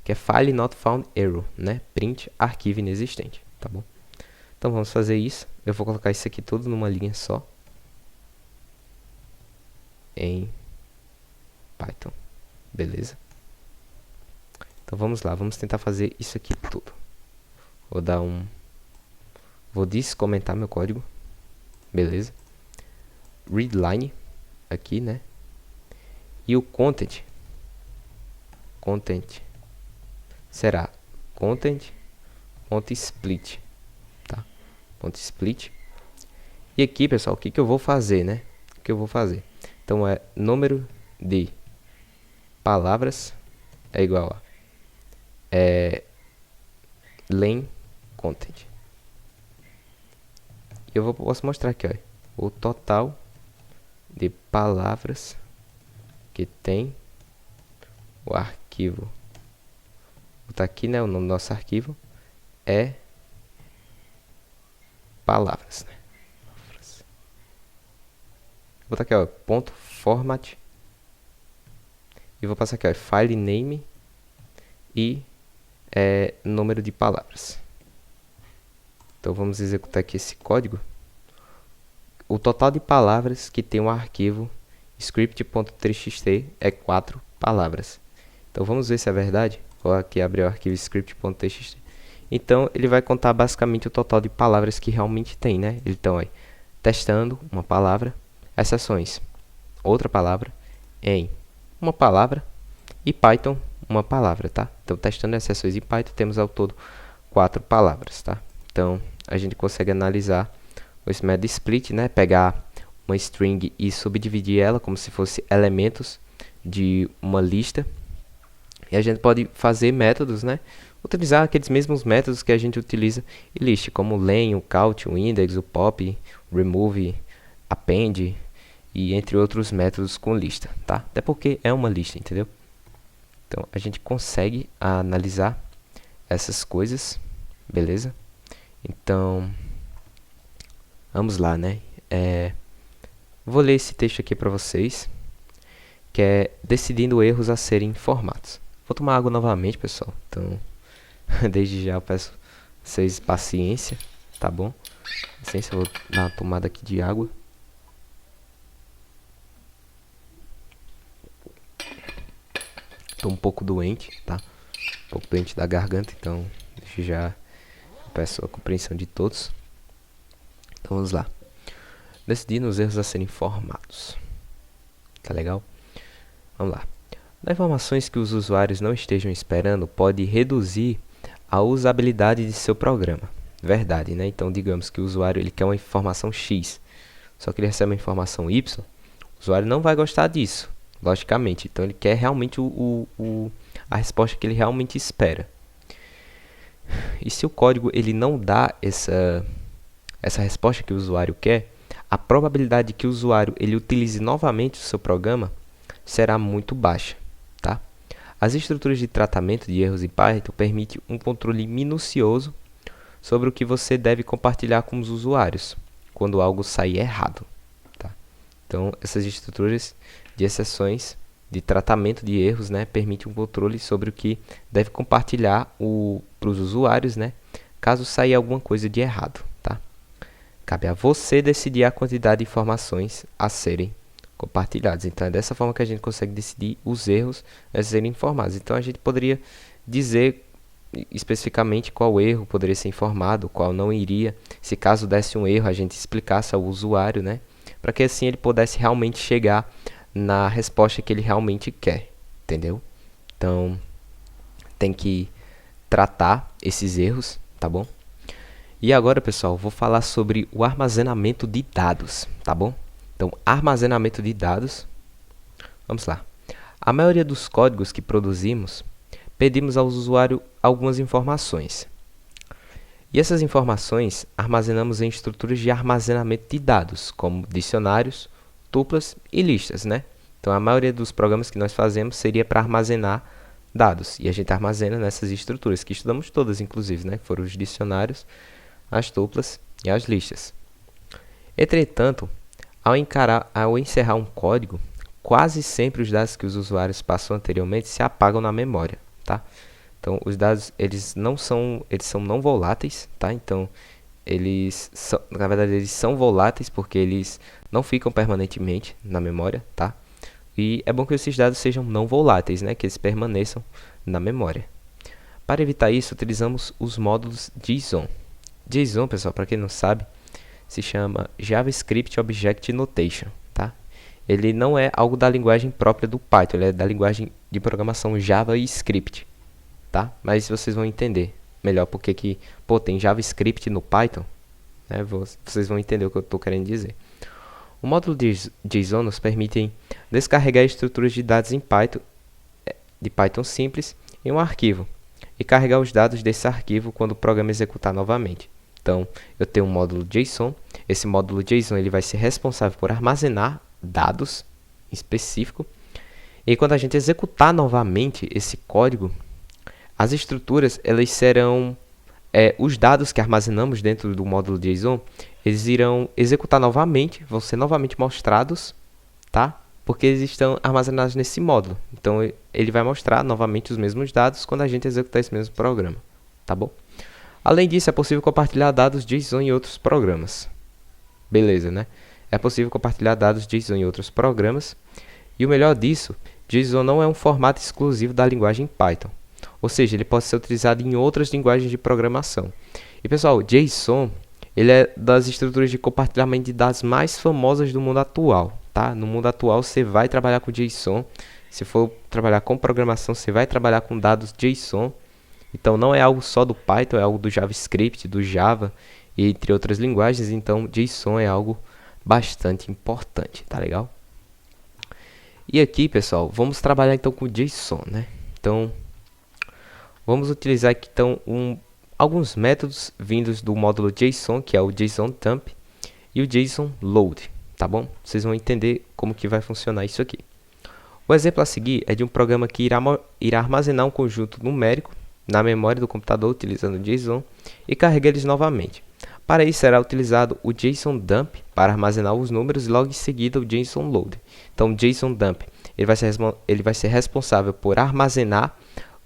que é file not found error, né? Print arquivo inexistente, tá bom? Então vamos fazer isso. Eu vou colocar isso aqui tudo numa linha só em Python, beleza? Então vamos lá, vamos tentar fazer isso aqui tudo. Vou descomentar meu código, beleza? Readline aqui, né? E o content será content.split, tá? .split. E aqui, pessoal, o que eu vou fazer, né? O que eu vou fazer? Então é número de palavras é igual a len content. E eu posso mostrar aqui, ó, o total de palavras que tem o arquivo. Vou botar aqui, né, o nome do nosso arquivo é palavras, né? Vou botar aqui, ó, ponto format, e vou passar aqui, ó, file name e número de palavras. Então vamos executar aqui esse código. O total de palavras que tem o arquivo script.txt é 4 palavras. Então vamos ver se é verdade. Vou aqui abrir o arquivo script.txt. Então ele vai contar basicamente o total de palavras que realmente tem, né? Então, aí, testando uma palavra, exceções, outra palavra, em uma palavra e Python uma palavra, tá? Então testando exceções em Python temos ao todo 4 palavras, tá? Então a gente consegue analisar esse método split, né? Pegar uma string e subdividir ela como se fosse elementos de uma lista. E a gente pode fazer métodos, né? Utilizar aqueles mesmos métodos que a gente utiliza em list, como o len, o count, o index, o pop, o remove, append e entre outros métodos com lista, tá? Até porque é uma lista, entendeu? Então a gente consegue analisar essas coisas, beleza? Então vamos lá, né? Vou ler esse texto aqui para vocês, que é decidindo erros a serem informados. Vou tomar água novamente, pessoal. Então, desde já eu peço vocês paciência, tá bom? Licença, eu vou dar uma tomada aqui de água. Tô um pouco doente, tá? Um pouco doente da garganta, então desde já eu peço a compreensão de todos. Então vamos lá. Decidindo os erros a serem informados. Tá legal? Vamos lá. Dar informações que os usuários não estejam esperando pode reduzir a usabilidade de seu programa. Verdade, né? Então digamos que o usuário ele quer uma informação X, só que ele recebe uma informação Y. O usuário não vai gostar disso, logicamente. Então, ele quer realmente a resposta que ele realmente espera. E se o código ele não dá essa resposta que o usuário quer, a probabilidade de que o usuário ele utilize novamente o seu programa será muito baixa, tá? As estruturas de tratamento de erros em Python permitem um controle minucioso sobre o que você deve compartilhar com os usuários quando algo sair errado, tá? Então, essas estruturas de exceções de tratamento de erros, né, permitem um controle sobre o que deve compartilhar para os usuários, né, caso saia alguma coisa de errado, tá? Cabe a você decidir a quantidade de informações a serem compartilhadas. Então, é dessa forma que a gente consegue decidir os erros a serem informados. Então, a gente poderia dizer especificamente qual erro poderia ser informado, qual não iria. Se caso desse um erro, a gente explicasse ao usuário, né, para que assim ele pudesse realmente chegar na resposta que ele realmente quer, entendeu? Então, tem que tratar esses erros, tá bom? E agora, pessoal, vou falar sobre o armazenamento de dados, tá bom? Então, armazenamento de dados, vamos lá. A maioria dos códigos que produzimos, pedimos ao usuário algumas informações. E essas informações armazenamos em estruturas de armazenamento de dados, como dicionários, tuplas e listas, né? Então, a maioria dos programas que nós fazemos seria para armazenar dados. E a gente armazena nessas estruturas, que estudamos todas, inclusive, né? Foram os dicionários, as tuplas e as listas. Entretanto, ao encerrar um código, quase sempre os dados que os usuários passou anteriormente se apagam na memória, tá? Então, os dados, eles são não voláteis, tá? Então, na verdade, eles são voláteis porque eles não ficam permanentemente na memória, tá? E é bom que esses dados sejam não voláteis, né? Que eles permaneçam na memória. Para evitar isso, utilizamos os módulos JSON. JSON, pessoal, para quem não sabe, se chama JavaScript Object Notation, tá? Ele não é algo da linguagem própria do Python, ele é da linguagem de programação JavaScript, tá? Mas vocês vão entender melhor porque que, tem JavaScript no Python, né? Vocês vão entender o que eu estou querendo dizer. O módulo de JSON nos permite descarregar estruturas de dados em Python, de Python simples, em um arquivo e carregar os dados desse arquivo quando o programa executar novamente. Então, eu tenho um módulo JSON. Esse módulo JSON ele vai ser responsável por armazenar dados específicos. E quando a gente executar novamente esse código, as estruturas elas serão os dados que armazenamos dentro do módulo JSON, eles irão executar novamente, vão ser novamente mostrados, tá? Porque eles estão armazenados nesse módulo. Então, ele vai mostrar novamente os mesmos dados quando a gente executar esse mesmo programa, tá bom? Além disso, é possível compartilhar dados JSON em outros programas. Beleza, né? É possível compartilhar dados JSON em outros programas. E o melhor disso, JSON não é um formato exclusivo da linguagem Python. Ou seja, ele pode ser utilizado em outras linguagens de programação. E pessoal, JSON ele é das estruturas de compartilhamento de dados mais famosas do mundo atual, tá? No mundo atual você vai trabalhar com JSON. Se for trabalhar com programação, você vai trabalhar com dados JSON. Então não é algo só do Python, é algo do JavaScript, do Java e entre outras linguagens. Então JSON é algo bastante importante, tá legal? E aqui, pessoal, vamos trabalhar então com JSON, né? Então vamos utilizar aqui então alguns métodos vindos do módulo JSON, que é o JSON Dump e o JSON Load, tá bom? Vocês vão entender como que vai funcionar isso aqui. O exemplo a seguir é de um programa que irá armazenar um conjunto numérico na memória do computador utilizando o JSON e carregar eles novamente. Para isso será utilizado o JSON Dump para armazenar os números e logo em seguida o JSON Load. Então o JSON Dump ele vai ser responsável por armazenar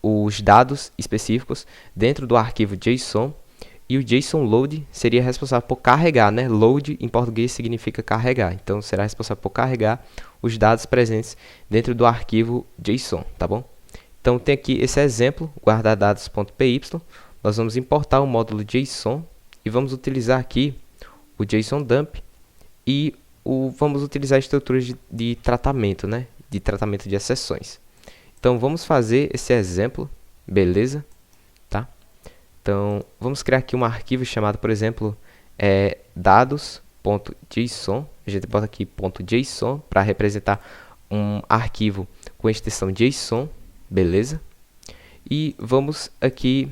os dados específicos dentro do arquivo JSON e o JSON Load seria responsável por carregar, né? Load em português significa carregar, então será responsável por carregar os dados presentes dentro do arquivo JSON, tá bom? Então tem aqui esse exemplo, guardadados.py, nós vamos importar o módulo JSON e vamos utilizar aqui o JSON Dump e vamos utilizar estruturas de tratamento, né? De tratamento de exceções. Então vamos fazer esse exemplo, beleza? Tá? Então vamos criar aqui um arquivo chamado, por exemplo, dados .json, a gente bota aqui .json para representar um arquivo com extensão JSON, beleza? E vamos aqui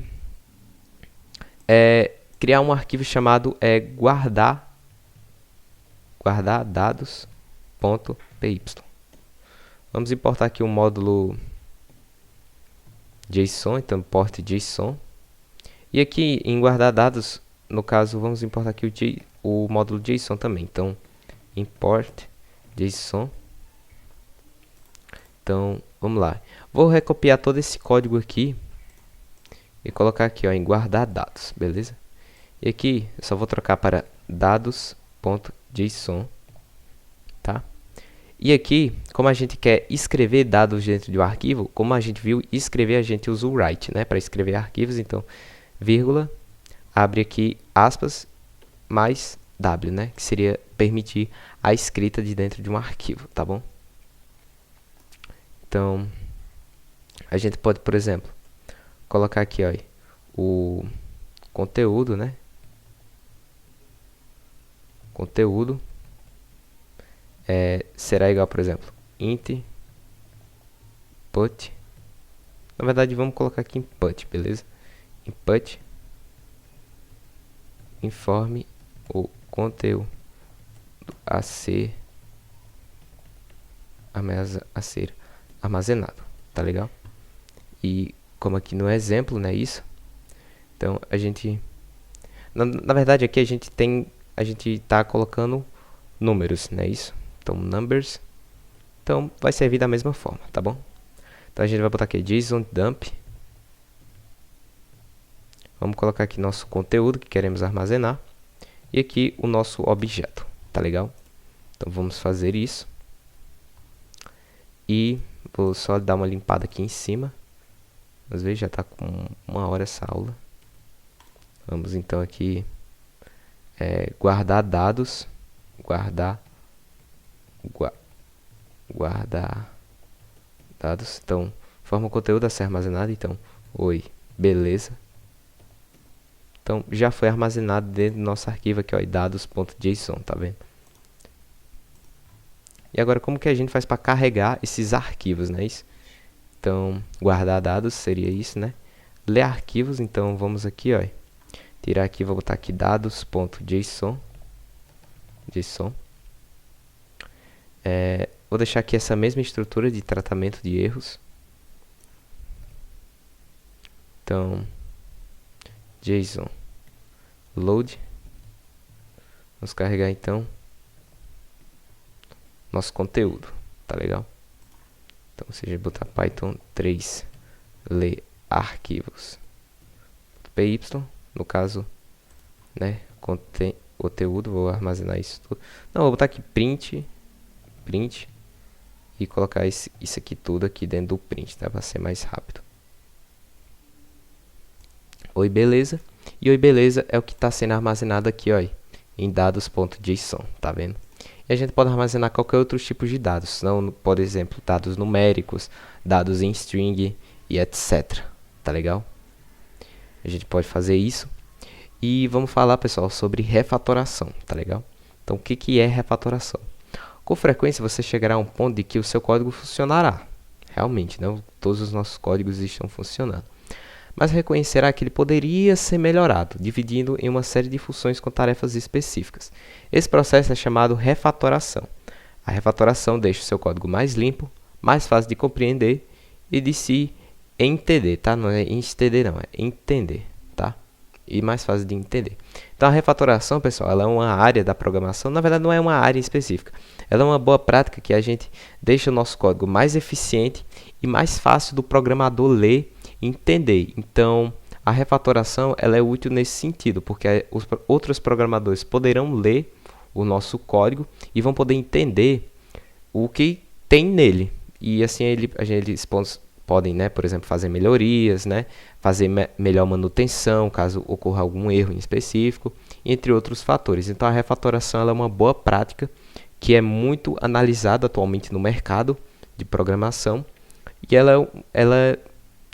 criar um arquivo chamado guardar dados.py. Vamos importar aqui um módulo JSON, então import JSON. E aqui em guardar dados, no caso, vamos importar aqui o módulo JSON também. Então, import JSON. Então, vamos lá. Vou recopiar todo esse código aqui e colocar aqui, ó, em guardar dados, beleza? E aqui, eu só vou trocar para dados.json, tá? E aqui, como a gente quer escrever dados dentro de um arquivo, como a gente viu, escrever a gente usa o write, né? Para escrever arquivos, então, vírgula, abre aqui aspas, mais w, né? Que seria permitir a escrita de dentro de um arquivo, tá bom? Então, a gente pode, por exemplo, colocar aqui, ó, o conteúdo, né? Conteúdo será igual, por exemplo, int put. Na verdade, vamos colocar aqui input, beleza? Input informe o conteúdo a ser armazenado, tá legal? E como aqui no exemplo, né, isso. Então a gente na verdade aqui a gente tá colocando números, né, isso. Então numbers. Então vai servir da mesma forma, tá bom? Então a gente vai botar aqui JSON dump. Vamos colocar aqui nosso conteúdo que queremos armazenar e aqui o nosso objeto, tá legal? Então vamos fazer isso. E vou só dar uma limpada aqui em cima. Às vezes já está com 1 hora essa aula. Vamos então aqui guardar dados. Guardar dados. Então, forma o conteúdo a ser armazenado. Então, oi, beleza. Então, já foi armazenado dentro do nosso arquivo aqui, ó, dados.json, tá vendo? E agora, como que a gente faz para carregar esses arquivos, né? Isso? Então, guardar dados seria isso, né? Ler arquivos, então vamos aqui, ó, tirar aqui, vou botar aqui dados.json. Vou deixar aqui essa mesma estrutura de tratamento de erros. Então, JSON load. Vamos carregar então nosso conteúdo, tá legal? Então, ou seja, botar Python 3 ler arquivos py, no caso, né, conteúdo, vou armazenar isso tudo. Não, vou botar aqui print e colocar isso aqui tudo aqui dentro do print, tá? Para ser mais rápido. Oi, beleza. E oi, beleza é o que está sendo armazenado aqui, ó, em dados.json, tá vendo? E a gente pode armazenar qualquer outro tipo de dados, não, por exemplo, dados numéricos, dados em string e etc. Tá legal? A gente pode fazer isso. E vamos falar, pessoal, sobre refatoração, tá legal? Então, o que é refatoração? Com frequência, você chegará a um ponto de que o seu código funcionará. Realmente, não todos os nossos códigos estão funcionando. Mas reconhecerá que ele poderia ser melhorado, dividindo em uma série de funções com tarefas específicas. Esse processo é chamado refatoração. A refatoração deixa o seu código mais limpo, mais fácil de compreender e de se entender, tá? Não é entender, não, é entender, tá? E mais fácil de entender. Então, a refatoração, pessoal, ela é uma área da programação, na verdade não é uma área específica. Ela é uma boa prática que a gente deixa o nosso código mais eficiente e mais fácil do programador ler entender. Então, a refatoração ela é útil nesse sentido, porque os outros programadores poderão ler o nosso código e vão poder entender o que tem nele. E assim eles podem, né, por exemplo, fazer melhorias, né, fazer melhor manutenção, caso ocorra algum erro em específico, entre outros fatores. Então, a refatoração ela é uma boa prática que é muito analisada atualmente no mercado de programação e ela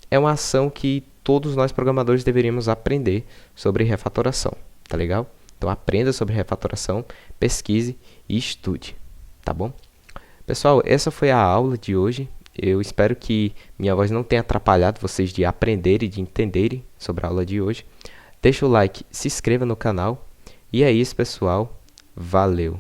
é uma ação que todos nós programadores deveríamos aprender sobre refatoração, tá legal? Então aprenda sobre refatoração, pesquise e estude, tá bom? Pessoal, essa foi a aula de hoje. Eu espero que minha voz não tenha atrapalhado vocês de aprenderem e de entenderem sobre a aula de hoje. Deixa o like, se inscreva no canal. E é isso, pessoal. Valeu!